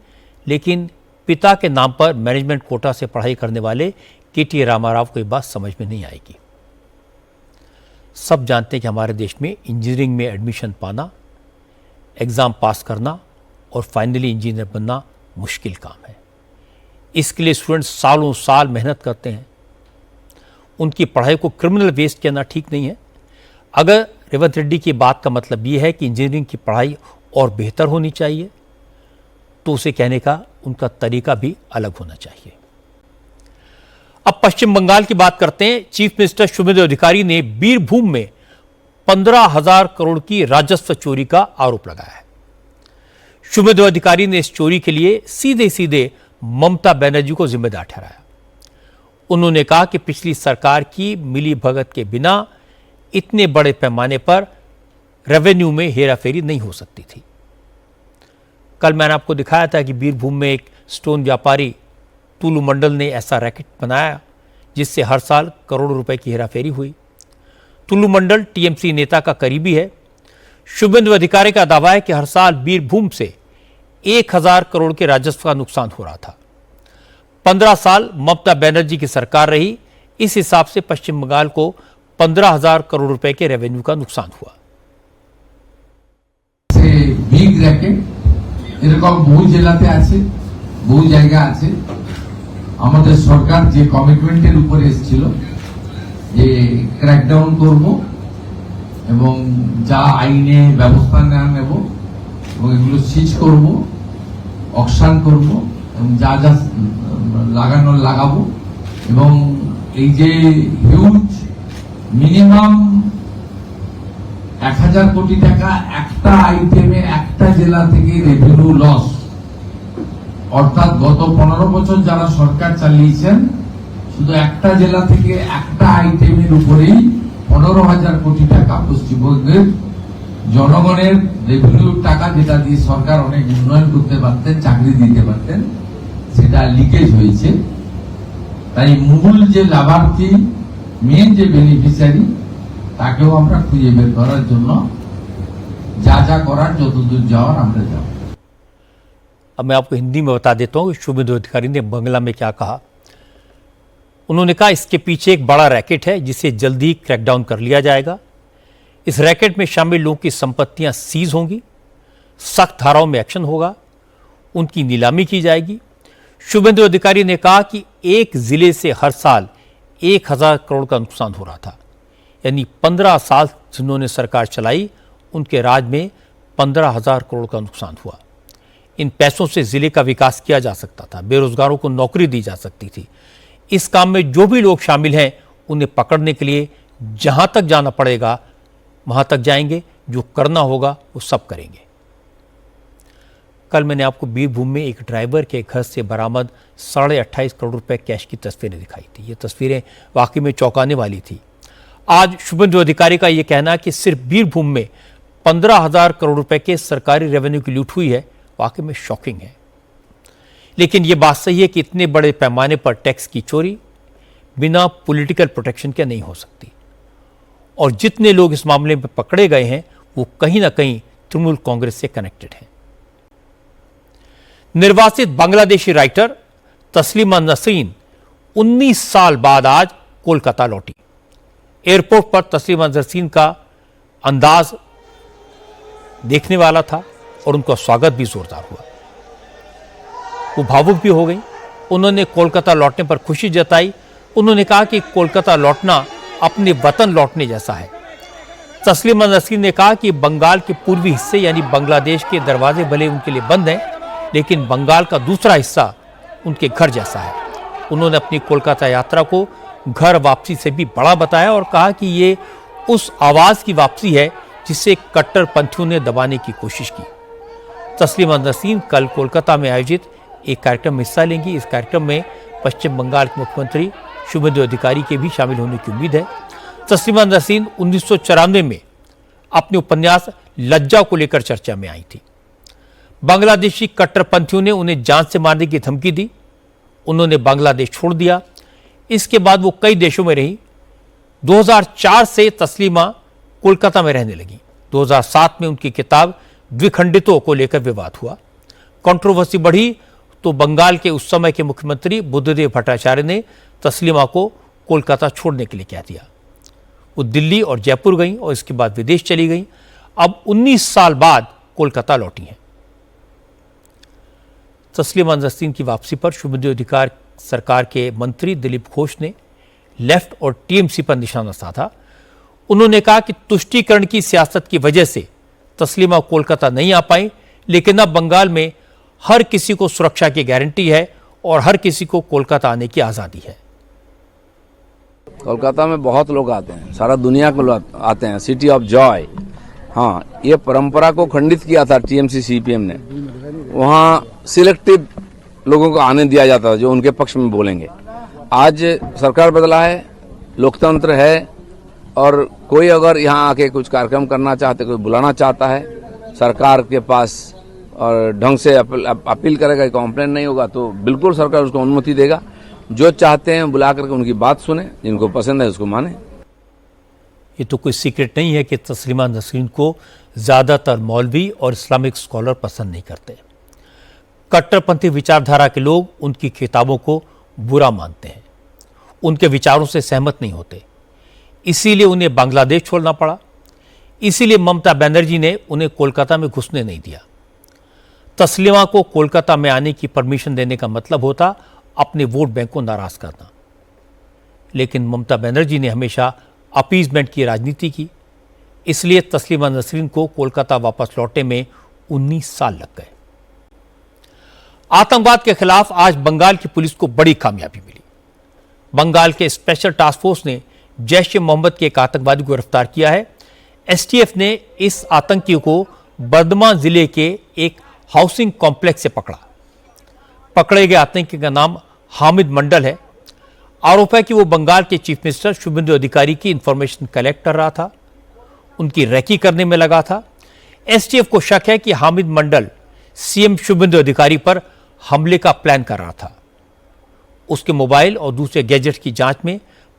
लेकिन पिता के नाम पर मैनेजमेंट कोटा से पढ़ाई करने वाले KT रामाराव को ये बात समझ में नहीं आएगी। सब जानते हैं कि हमारे देश में इंजीनियरिंग में एडमिशन पाना, एग्ज़ाम पास करना और फाइनली इंजीनियर बनना मुश्किल काम है। इसके लिए स्टूडेंट सालों साल मेहनत करते हैं। उनकी पढ़ाई को क्रिमिनल वेस्ट कहना ठीक नहीं है। अगर रेवंत रेड्डी की बात का मतलब ये है कि इंजीनियरिंग की पढ़ाई और बेहतर होनी चाहिए, तो उसे कहने का उनका तरीका भी अलग होना चाहिए। अब पश्चिम बंगाल की बात करते हैं। चीफ मिनिस्टर शुभेंदु अधिकारी ने बीरभूम में 15,000 करोड़ की राजस्व चोरी का आरोप लगाया है। शुभेंदु अधिकारी ने इस चोरी के लिए सीधे सीधे ममता बनर्जी को जिम्मेदार ठहराया। उन्होंने कहा कि पिछली सरकार की मिली भगत के बिना इतने बड़े पैमाने पर रेवेन्यू में हेराफेरी नहीं हो सकती थी। कल मैंने आपको दिखाया था कि बीरभूम में एक स्टोन व्यापारी तुलू मंडल ने ऐसा रैकेट बनाया जिससे हर साल करोड़ों रुपए की हेराफेरी हुई। तुलू मंडल टीएमसी नेता का करीबी है। शुभेंदु अधिकारी का दावा है कि हर साल बीरभूम से 1000 करोड़ के राजस्व का नुकसान हो रहा था। 15 साल ममता बनर्जी की सरकार रही, इस हिसाब से पश्चिम बंगाल को 15,000 करोड़ रुपए के रेवेन्यू का नुकसान हुआ। বিগ র্যাকেট এরকম বহু জেলাতে আছে, বহু জায়গা আছে। আমাদের সরকার যে কমিটমেন্টের উপরে এসেছিল যে ক্র্যাকডাউন করব এবং যা আইনে ব্যবস্থা নেব এবং এগুলো সিজ করব, অকশন করব এবং যা যা লাগানোর লাগাবো এবং এই যে হিউজ মিনিমাম 1000 কোটি টাকা একটা আইটেমে একটা জেলা থেকে রেভিনিউ লস, অর্থাৎ গত 15 বছর যারা সরকার চালিয়েছেন শুধু একটা জেলা থেকে একটা আইটেমের উপরেই 15,000 কোটি টাকা পশ্চিমবঙ্গের জনগণের রেভিনিউর টাকা, যেটা দিয়ে সরকার অনেক উন্নয়ন করতে পারতেন, চাকরি দিতে পারতেন, সেটা লিকেজ হয়েছে। তাই মূল যে লাভার্থী, মেন যে বেনিফিশিয়ারি, তাকেও আমরা খুঁজে বের করার জন্য যা যা করার, যতদূর যাওয়ার আমরা যাব। अब मैं आपको हिंदी में बता देता हूँ शुभेंदु अधिकारी ने बंगला में क्या कहा। उन्होंने कहा इसके पीछे एक बड़ा रैकेट है जिसे जल्दी क्रैकडाउन कर लिया जाएगा। इस रैकेट में शामिल लोगों की संपत्तियां सीज होंगी, सख्त धाराओं में एक्शन होगा, उनकी नीलामी की जाएगी। शुभेंदु अधिकारी ने कहा कि एक जिले से हर साल 1000 करोड़ का नुकसान हो रहा था, यानी 15 साल जिन्होंने सरकार चलाई उनके राज में 15,000 करोड़ का नुकसान हुआ। इन पैसों से जिले का विकास किया जा सकता था, बेरोजगारों को नौकरी दी जा सकती थी। इस काम में जो भी लोग शामिल हैं उन्हें पकड़ने के लिए जहां तक जाना पड़ेगा वहां तक जाएंगे, जो करना होगा वो सब करेंगे। कल मैंने आपको बीरभूम में एक ड्राइवर के घर से बरामद 28.5 करोड़ रुपए कैश की तस्वीरें दिखाई थी। ये तस्वीरें वाकई में चौंकाने वाली थी। आज शुभेंदु अधिकारी का यह कहना कि सिर्फ बीरभूम में 15,000 करोड़ रुपए के सरकारी रेवेन्यू की लूट हुई है, वाकई में शॉकिंग है। लेकिन यह बात सही है कि इतने बड़े पैमाने पर टैक्स की चोरी बिना पॉलिटिकल प्रोटेक्शन के नहीं हो सकती, और जितने लोग इस मामले में पकड़े गए हैं वो कहीं ना कहीं तृणमूल कांग्रेस से कनेक्टेड हैं। निर्वासित बांग्लादेशी राइटर तस्लीमा नसरीन 19 साल बाद आज कोलकाता लौटी। एयरपोर्ट पर तस्लीमा नसरीन का अंदाज देखने वाला था और उनका स्वागत भी जोरदार हुआ। वो भावुक भी हो गई। उन्होंने कोलकाता लौटने पर खुशी जताई। उन्होंने कहा कि कोलकाता लौटना अपने वतन लौटने जैसा है। तस्लीमा नसरीन ने कहा कि बंगाल के पूर्वी हिस्से यानी बांग्लादेश के दरवाजे भले उनके लिए बंद हैं, लेकिन बंगाल का दूसरा हिस्सा उनके घर जैसा है। उन्होंने अपनी कोलकाता यात्रा को घर वापसी से भी बड़ा बताया और कहा कि ये उस आवाज की वापसी है जिसे कट्टरपंथियों ने दबाने की कोशिश की। तस्लीमा नसरीन कल कोलकाता में आयोजित एक कार्यक्रम में हिस्सा लेंगी। इस कार्यक्रम में पश्चिम बंगाल के मुख्यमंत्री शुभेंदु अधिकारी के भी शामिल होने की उम्मीद है। तस्लीमा नसरीन 1994 में अपने उपन्यास लज्जा को लेकर चर्चा में आई थी। बांग्लादेशी कट्टरपंथियों ने उन्हें जान से मारने की धमकी दी। उन्होंने बांग्लादेश छोड़ दिया। इसके बाद वो कई देशों में रही। 2004 से तस्लीमा कोलकाता में रहने लगी। 2007 में उनकी किताब द्विखंडितों को लेकर विवाद हुआ, कंट्रोवर्सी बढ़ी, तो बंगाल के उस समय के मुख्यमंत्री बुद्धदेव भट्टाचार्य ने तस्लीमा को कोलकाता छोड़ने के लिए कह दिया। वो दिल्ली और जयपुर गई और इसके बाद विदेश चली गई। अब 19 साल बाद कोलकाता लौटी हैं। तस्लीमा नसरीन की वापसी पर शुभेंदु अधिकारी सरकार के मंत्री दिलीप घोष ने लेफ्ट और टीएमसी पर निशाना साधा। उन्होंने कहा कि तुष्टीकरण की सियासत की वजह से तस्लीमा कोलकाता नहीं आ पाई, लेकिन अब बंगाल में हर किसी को सुरक्षा की गारंटी है और हर किसी को कोलकाता आने की आजादी है। कोलकाता में बहुत लोग आते हैं, सारा दुनिया के लोग आते हैं, सिटी ऑफ जॉय। हाँ, ये परंपरा को खंडित किया था टीएमसी सीपीएम ने। वहाँ सिलेक्टिव लोगों को आने दिया जाता था जो उनके पक्ष में बोलेंगे। आज सरकार बदला है, लोकतंत्र है, और कोई अगर यहाँ आके कुछ कार्यक्रम करना चाहते, कोई बुलाना चाहता है, सरकार के पास और ढंग से अपील करेगा, कंप्लेंट नहीं होगा तो बिल्कुल सरकार उसको अनुमति देगा। जो चाहते हैं बुला करके उनकी बात सुने, जिनको पसंद है उसको माने। ये तो कोई सीक्रेट नहीं है कि तस्लीमा नसरीन को ज़्यादातर मौलवी और इस्लामिक स्कॉलर पसंद नहीं करते। कट्टरपंथी विचारधारा के लोग उनकी किताबों को बुरा मानते हैं, उनके विचारों से सहमत नहीं होते। इसीलिए उन्हें बांग्लादेश छोड़ना पड़ा। इसीलिए ममता बनर्जी ने उन्हें कोलकाता में घुसने नहीं दिया। तस्लीमा को कोलकाता में आने की परमिशन देने का मतलब होता अपने वोट बैंक को नाराज करना। लेकिन ममता बनर्जी ने हमेशा अपीजमेंट की राजनीति की, इसलिए तस्लीमा नसरीन को कोलकाता वापस लौटने में 19 साल लग गए। आतंकवाद के खिलाफ आज बंगाल की पुलिस को बड़ी कामयाबी मिली। बंगाल के स्पेशल टास्क फोर्स ने जैश ए मोहम्मद के एक आतंकवादी को गिरफ्तार किया है। एसटीएफ ने इस आतंकी को बर्धमान जिले के एक हाउसिंग कॉम्प्लेक्स से पकड़ा। पकड़े गए आतंकी का नाम हामिद मंडल है। आरोप है कि वो बंगाल के चीफ मिनिस्टर शुभेंदु अधिकारी की इंफॉर्मेशन कलेक्ट कर रहा था, उनकी रैकी करने में लगा था। एसटीएफ को शक है कि हामिद मंडल सीएम शुभेंदु अधिकारी पर हमले का प्लान कर रहा था। उसके मोबाइल और दूसरे गैजेट्स की जांच में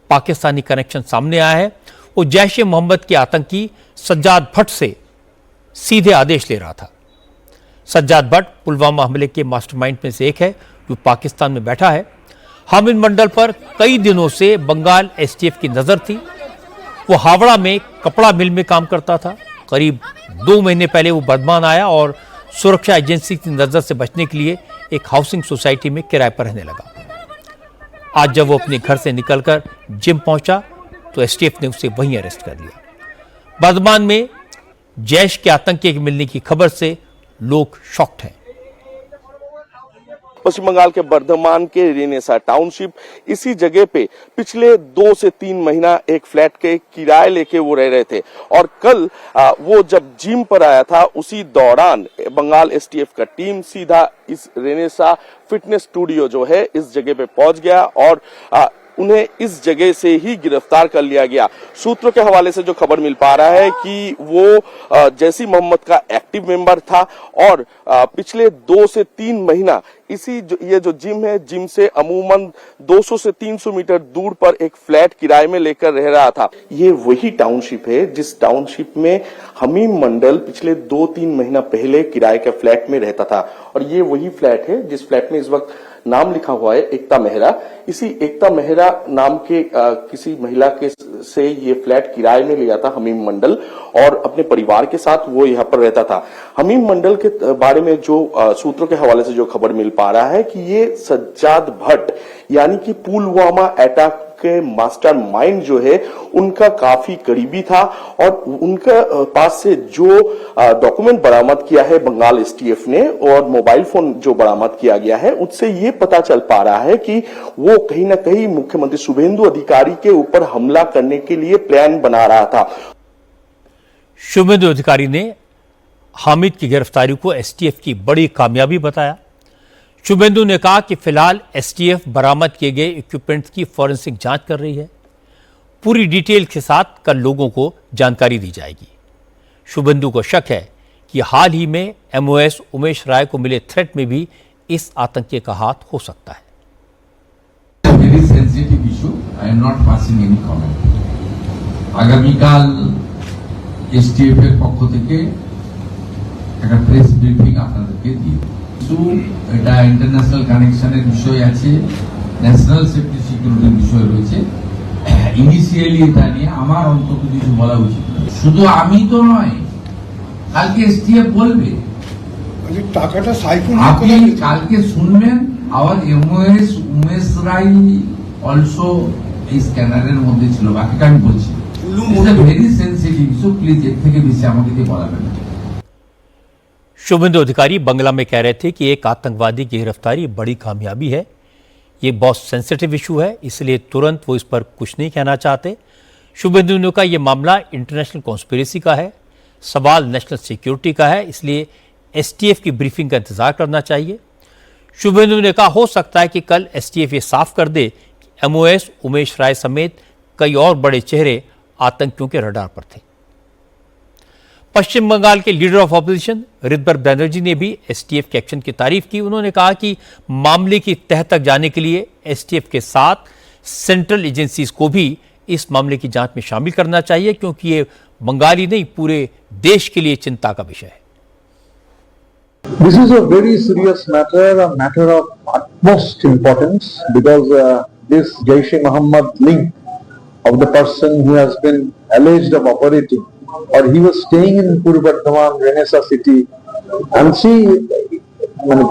पाकिस्तानी कनेक्शन सामने आया है। वो जैश ए मोहम्मद के आतंकी सज्जाद भट्ट से सीधे आदेश ले रहा था। सज्जाद भट्ट पुलवामा हमले के मास्टरमाइंड में से एक है जो पाकिस्तान में बैठा है। हामिद मंडल पर कई दिनों से बंगाल एसटीएफ की नजर थी। वो हावड़ा में कपड़ा मिल में काम करता था। करीब 2 महीने पहले वो बर्धमान आया और सुरक्षा एजेंसी की नजर से बचने के लिए एक हाउसिंग सोसाइटी में किराए पर रहने लगा। आज जब वो अपने घर से निकलकर जिम पहुंचा तो एसटीएफ ने उसे वहीं अरेस्ट कर लिया। बर्धमान में जैश के आतंकी के मिलने की खबर से लोग शॉक्ड हैं। पश्चिम बंगाल के बर्धमान के रेनेसा टाउनशिप, इसी जगह पे पिछले 2 से 3 महीना एक फ्लैट के किराए लेके वो रह रहे थे और कल वो जब जिम पर आया था उसी दौरान बंगाल एसटीएफ का टीम सीधा इस रेनेसा फिटनेस स्टूडियो जो है इस जगह पे पहुंच गया और उन्हें इस जगह से ही गिरफ्तार कर लिया गया। सूत्रों के हवाले से जो खबर मिल पा रहा है कि वो जैश ए मोहम्मद का एक्टिव मेंबर था और पिछले 2 से 3 महीना ये जो जिम है, जिम से अमूमन 200 से 300 मीटर दूर पर एक फ्लैट किराए में लेकर रह रहा था। ये वही टाउनशिप है जिस टाउनशिप में हमीम मंडल पिछले 2-3 महीना पहले किराए के फ्लैट में रहता था और ये वही फ्लैट है जिस फ्लैट में इस वक्त नाम लिखा हुआ है एकता मेहरा। इसी एकता मेहरा नाम के किसी महिला के से ये फ्लैट किराए में लिया था हमीम मंडल और अपने परिवार के साथ वो यहाँ पर रहता था। हमीम मंडल के बारे में जो सूत्रों के हवाले से जो खबर मिल पा रहा है कि ये सज्जाद भट्ट यानी कि पुलवामा अटैक के मास्टरमाइंड जो है उनका काफी करीबी था और उनका पास से जो डॉक्यूमेंट बरामद किया है बंगाल एसटीएफ ने और मोबाइल फोन जो बरामद किया गया है उससे ये पता चल पा रहा है कि वो कहीं ना कहीं मुख्यमंत्री शुभेंदु अधिकारी के ऊपर हमला करने के लिए प्लान बना रहा था। शुभेंदु अधिकारी ने हामिद की गिरफ्तारी को एसटीएफ की बड़ी कामयाबी बताया। शुभेंदु ने कहा कि फिलहाल एसटीएफ बरामद किए गए इक्विपमेंट्स की फॉरेंसिक जांच कर रही है। पूरी डिटेल के साथ कल लोगों को जानकारी दी जाएगी। शुभेंदु को शक है कि हाल ही में एमओएस उमेश राय को मिले थ्रेट में भी इस आतंकी का हाथ हो सकता है। Very sensitive issue. I am not passing any comment. আগামীকাল এসটিএফ এর পক্ষ থেকে একটা প্রেস ব্রিফিং আপনাদেরকে দিয়ে এটা ইন্টারন্যাশনাল কানেকশনের বিষয় আছে, ন্যাশনাল সেফটি সিকিউরিটির বিষয় রয়েছে। ইনিশিয়ালি এটা নিয়ে আমার অন্তত কিছু বলা উচিত নয়। শুধু আমি তো নয়, কালকে এসটিএফ বলবে টাকাটা সাইফুল আপনি কালকে শুনবেন। আবার এমওএস উমেশ রায় অলসো এই স্ক্যানারের মধ্যে ছিল, বাকিটা আমি বলছি। ভেরি সেন্সিটিভ ইস্যু, প্লিজ এর থেকে বেশি আমাকে দিয়ে বলাবেন না। शुभेंदु अधिकारी बंगला में कह रहे थे कि एक आतंकवादी की गिरफ्तारी बड़ी कामयाबी है। ये बहुत सेंसिटिव इशू है, इसलिए तुरंत वो इस पर कुछ नहीं कहना चाहते। शुभेंदु ने कहा यह मामला इंटरनेशनल कॉन्स्पिरेसी का है, सवाल नेशनल सिक्योरिटी का है, इसलिए एसटीएफ की ब्रीफिंग का इंतजार करना चाहिए। शुभेंदु ने कहा हो सकता है कि कल एसटीएफ ये साफ कर दे कि एमओएस उमेश राय समेत कई और बड़े चेहरे आतंकियों के रडार पर थे। पश्चिम बंगाल के लीडर ऑफ ऑपोजिशन ऋतुपर्व बनर्जी ने भी एसटीएफ के एक्शन की तारीफ की। उन्होंने कहा कि मामले की तह तक जाने के लिए एसटीएफ के साथ सेंट्रल एजेंसीज को भी इस मामले की जांच में शामिल करना चाहिए, क्योंकि ये बंगाली नहीं पूरे देश के लिए चिंता का विषय है। This is a very serious matter, a matter of utmost importance, because this Jaish-e-Mohammed link of the person who has been alleged of operating, or he was staying in Purv Bardhaman, Renaissance city, and see,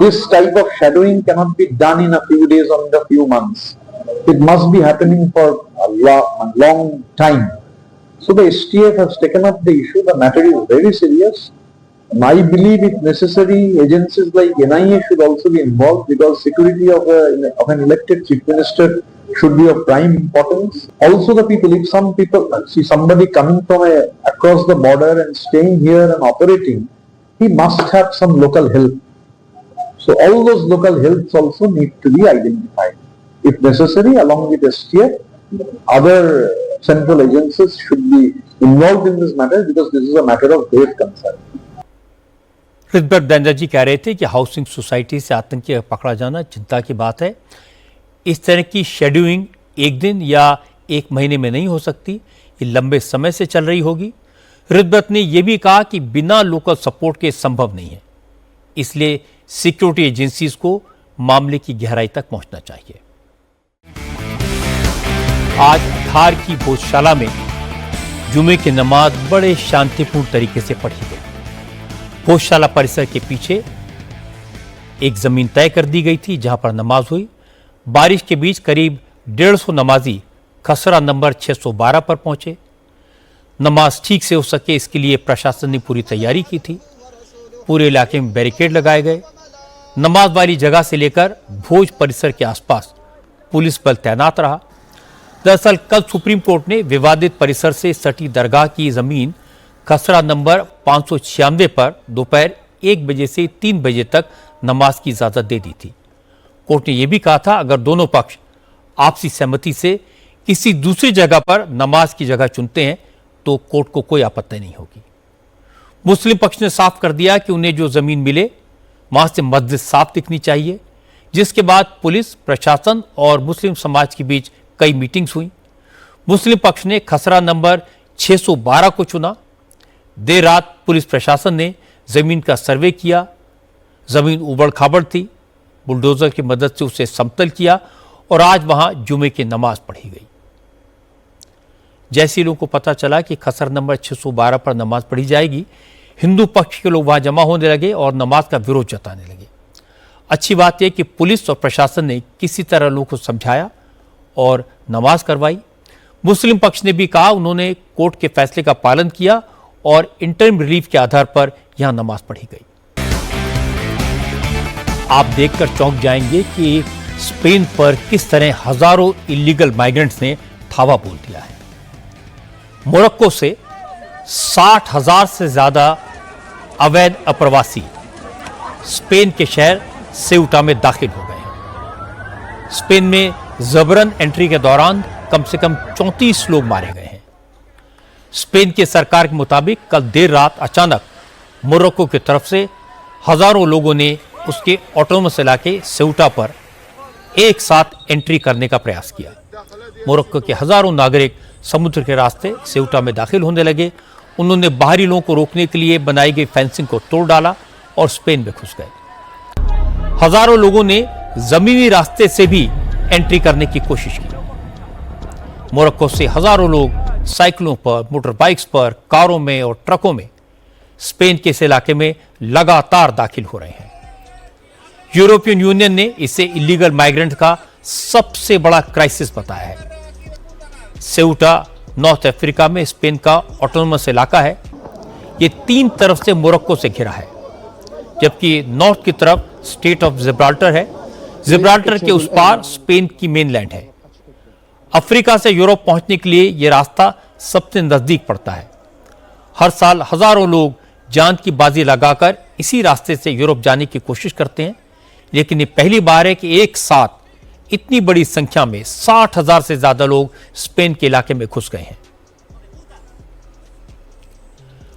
this type of shadowing cannot be done in a few days or in a few months. It must be happening for a long time. So the STF has taken up the issue. The matter is very serious. And I believe, if necessary, agencies like NIA should also be involved, because security of an elected chief minister should be of prime importance. Also the people, if some people see somebody coming from across the border and staying here and operating, he must have some local help. So all those local helps also need to be identified. If necessary, along with STF, other central agencies should be involved in this matter, because this is a matter of great concern. ऋतुपर्व Banerjee कह रहे थे कि housing society से आतंकी पकड़ा जाना चिंता की बात है। इस तरह की शेड्यूलिंग एक दिन या एक महीने में नहीं हो सकती, ये लंबे समय से चल रही होगी। ऋतुपर्व ने यह भी कहा कि बिना लोकल सपोर्ट के संभव नहीं है, इसलिए सिक्योरिटी एजेंसीज को मामले की गहराई तक पहुंचना चाहिए। आज धार की भोजशाला में जुमे की नमाज बड़े शांतिपूर्ण तरीके से पढ़ी गई। भोजशाला परिसर के पीछे एक जमीन तय कर दी गई थी जहां पर नमाज हुई। बारिश के बीच करीब 150 नमाजी खसरा नंबर 612 पर पहुंचे। नमाज ठीक से हो सके इसके लिए प्रशासन ने पूरी तैयारी की थी। पूरे इलाके में बैरिकेड लगाए गए। नमाज वाली जगह से लेकर भोज परिसर के आसपास पुलिस बल तैनात रहा। दरअसल कल सुप्रीम कोर्ट ने विवादित परिसर से सटी दरगाह की जमीन खसरा नंबर 596 पर दोपहर 1 बजे से 3 बजे तक नमाज की इजाजत दे दी थी। कोर्ट ने यह भी कहा था अगर दोनों पक्ष आपसी सहमति से किसी दूसरी जगह पर नमाज की जगह चुनते हैं तो कोर्ट को कोई आपत्ति नहीं होगी। मुस्लिम पक्ष ने साफ कर दिया कि उन्हें जो जमीन मिले वहां से मस्जिद साफ दिखनी चाहिए, जिसके बाद पुलिस, प्रशासन और मुस्लिम समाज के बीच कई मीटिंग्स हुई। मुस्लिम पक्ष ने खसरा नंबर 612 को चुना। देर रात पुलिस प्रशासन ने जमीन का सर्वे किया। जमीन उबड़ खाबड़ थी, बुलडोजर की मदद से उसे समतल किया और आज वहां जुमे की नमाज पढ़ी गई। जैसे लोगों को पता चला कि खसर नंबर 612 पर नमाज पढ़ी जाएगी, हिंदू पक्ष के लोग वहां जमा होने लगे और नमाज का विरोध जताने लगे। अच्छी बात यह कि पुलिस और प्रशासन ने किसी तरह लोगों को समझाया और नमाज करवाई। मुस्लिम पक्ष ने भी कहा उन्होंने कोर्ट के फैसले का पालन किया और इंटरिम रिलीफ के आधार पर यहां नमाज पढ़ी गई। आप देखकर चौंक जाएंगे कि स्पेन पर किस तरह हजारों इलीगल माइग्रेंट्स ने धावा बोल दिया है। मोरक्को से 60,000 से ज्यादा अवैध अप्रवासी स्पेन के शहर सेउटा में दाखिल हो गए हैं। स्पेन में जबरन एंट्री के दौरान कम से कम 34 लोग मारे गए हैं। स्पेन की सरकार के मुताबिक कल देर रात अचानक मोरक्को की तरफ से हजारों लोगों ने उसके ऑटोनोमस इलाके सेउटा पर एक साथ एंट्री करने का प्रयास किया। मोरक्को के हजारों नागरिक समुद्र के रास्ते सेउटा में दाखिल होने लगे। उन्होंने बाहरी लोगों को रोकने के लिए बनाई गई फेंसिंग को तोड़ डाला और स्पेन में घुस गए। हजारों लोगों ने जमीनी रास्ते से भी एंट्री करने की कोशिश की। मोरक्को से हजारों लोग साइकिलों पर, मोटर बाइक्स पर, कारों में और ट्रकों में स्पेन के इस इलाके में लगातार दाखिल हो रहे हैं। यूरोपियन यूनियन ने इसे इलीगल माइग्रेंट का सबसे बड़ा क्राइसिस बताया है। सेउटा नॉर्थ अफ्रीका में स्पेन का ऑटोनोमस इलाका है। ये 3 तरफ से मोरक्को से घिरा है, जबकि नॉर्थ की तरफ स्टेट ऑफ जिब्राल्टर है। जिब्राल्टर के उस पार स्पेन की मेनलैंड है। अफ्रीका से यूरोप पहुंचने के लिए यह रास्ता सबसे नजदीक पड़ता है। हर साल हजारों लोग जान की बाजी लगाकर इसी रास्ते से यूरोप जाने की कोशिश करते हैं, लेकिन ये पहली बार है कि एक साथ इतनी बड़ी संख्या में 60,000 से ज्यादा लोग स्पेन के इलाके में घुस गए हैं।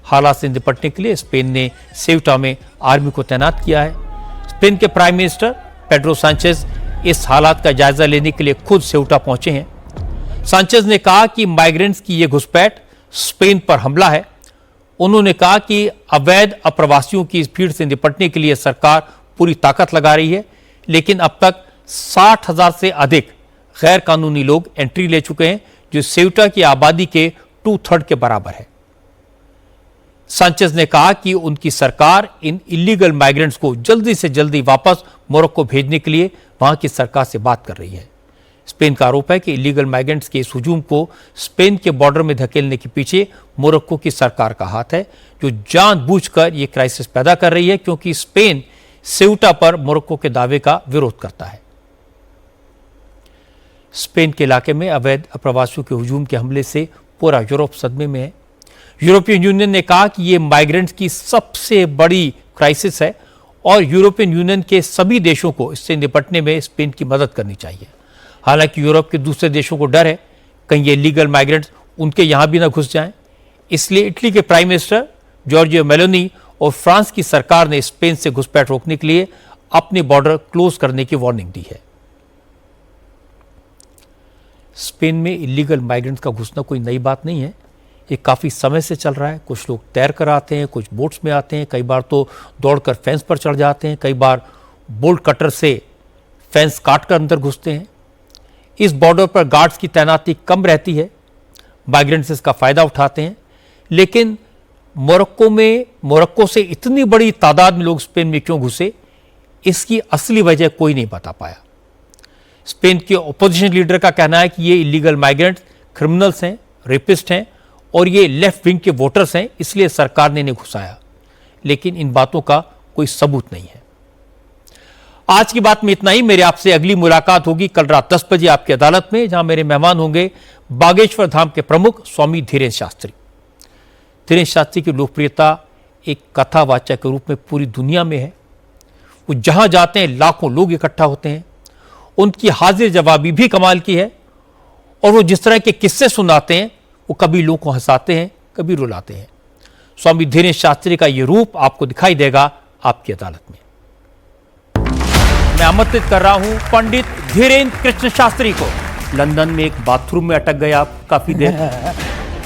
हालात से निपटने के लिए स्पेन ने सेउटा में आर्मी को तैनात किया है। स्पेन के प्राइम मिनिस्टर पेड्रो सांचेज इस हालात का जायजा लेने के लिए खुद सेउटा पहुंचे हैं। सांचेज ने कहा कि माइग्रेंट्स की यह घुसपैठ स्पेन पर हमला है। उन्होंने कहा कि अवैध अप्रवासियों की इस भीड़ से निपटने के लिए सरकार पूरी ताकत लगा रही है, लेकिन अब तक 60,000 से अधिक गैर कानूनी लोग एंट्री ले चुके हैं, जो सेउटा की आबादी के 2/3 के बराबर है। सांचेज ने कहा कि उनकी सरकार इन इलीगल माइग्रेंट्स को जल्दी से जल्दी वापस मोरक्को भेजने के लिए वहां की सरकार से बात कर रही है। स्पेन का आरोप है कि इलीगल माइग्रेंट्स के इस हुजूम को स्पेन के बॉर्डर में धकेलने के पीछे मोरक्को की सरकार का हाथ है, जो जानबूझकर यह क्राइसिस पैदा कर रही है, क्योंकि स्पेन सेउटा पर मोरक्को के दावे का विरोध करता है। स्पेन के इलाके में अवैध अप्रवासियों के हुजूम के हमले से पूरा यूरोप सदमे में है। यूरोपियन यूनियन ने कहा कि यह माइग्रेंट्स की सबसे बड़ी क्राइसिस है और यूरोपियन यूनियन के सभी देशों को इससे निपटने में स्पेन की मदद करनी चाहिए। हालांकि यूरोप के दूसरे देशों को डर है कहीं ये लीगल माइग्रेंट्स उनके यहां भी ना घुस जाएं, इसलिए इटली के प्राइम मिनिस्टर जॉर्जियो मेलोनी और फ्रांस की सरकार ने स्पेन से घुसपैठ रोकने के लिए अपने बॉर्डर क्लोज करने की वार्निंग दी है। स्पेन में इलीगल माइग्रेंट्स का घुसना कोई नई बात नहीं है, ये काफ़ी समय से चल रहा है। कुछ लोग तैर कर आते हैं, कुछ बोट्स में आते हैं, कई बार तो दौड़कर फेंस पर चढ़ जाते हैं, कई बार बोल्ट कटर से फेंस काट कर अंदर घुसते हैं। इस बॉर्डर पर गार्ड्स की तैनाती कम रहती है, माइग्रेंट्स इसका फ़ायदा उठाते हैं, लेकिन मोरक्को से इतनी बड़ी तादाद में लोग स्पेन में क्यों घुसे, इसकी असली वजह कोई नहीं बता पाया। स्पेन के ओपोजिशन लीडर का कहना है कि ये इलीगल माइग्रेंट्स क्रिमिनल्स हैं, रेपिस्ट हैं और ये लेफ्ट विंग के वोटर्स हैं, इसलिए सरकार ने इन्हें घुसाया, लेकिन इन बातों का कोई सबूत नहीं है। आज की बात में इतना ही। मेरे आपसे अगली मुलाकात होगी कल रात 10 बजे आपकी अदालत में, जहां मेरे मेहमान होंगे बागेश्वर धाम के प्रमुख स्वामी धीरेन्द्र शास्त्री। धीरेन्द्र शास्त्री की लोकप्रियता एक कथावाचक के रूप में पूरी दुनिया में है। वो जहां जाते हैं लाखों लोग इकट्ठा होते हैं। उनकी हाजिर जवाबी भी कमाल की है और वो जिस तरह के किस्से सुनाते हैं वो कभी लोगों को हंसाते हैं, कभी रुलाते हैं। स्वामी धीरेन्द्र शास्त्री का ये रूप आपको दिखाई देगा आपकी अदालत में। मैं आमंत्रित कर रहा हूं पंडित धीरेन्द्र कृष्ण शास्त्री को। लंदन में एक बाथरूम में अटक गए आप काफी देर।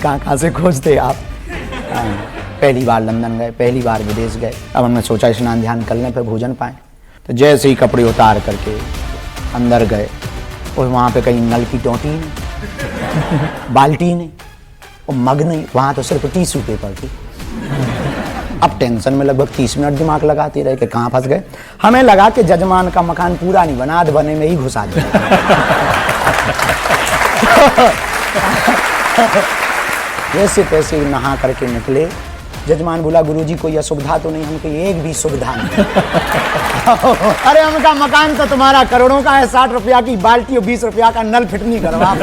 कहाँ से खोजते आप? पहली बार लंदन गए, पहली बार विदेश गए। अब हमने सोचा स्नान ध्यान कर लें फिर भोजन पाएं। तो जैसे ही कपड़े उतार करके अंदर गए और वहाँ पे कहीं नल की टोटी नहीं, बाल्टी नहीं और मग नहीं, वहाँ तो सिर्फ टिश्यू पेपर थी। अब टेंशन में लगभग 30 मिनट दिमाग लगाते रहे कि कहाँ फंस गए। हमें लगा कि जजमान का मकान पूरा नहीं बना, आध बने में ही घुसा दिया। जैसे तैसे नहा करके निकले। जजमान बोला गुरुजी कोई असुविधा तो नहीं? हमको एक भी सुविधा नहीं। अरे हमका मकान तो तुम्हारा करोड़ों का है, 60 रुपया की बाल्टी और 20 रुपया का नल फिट नहीं करवा।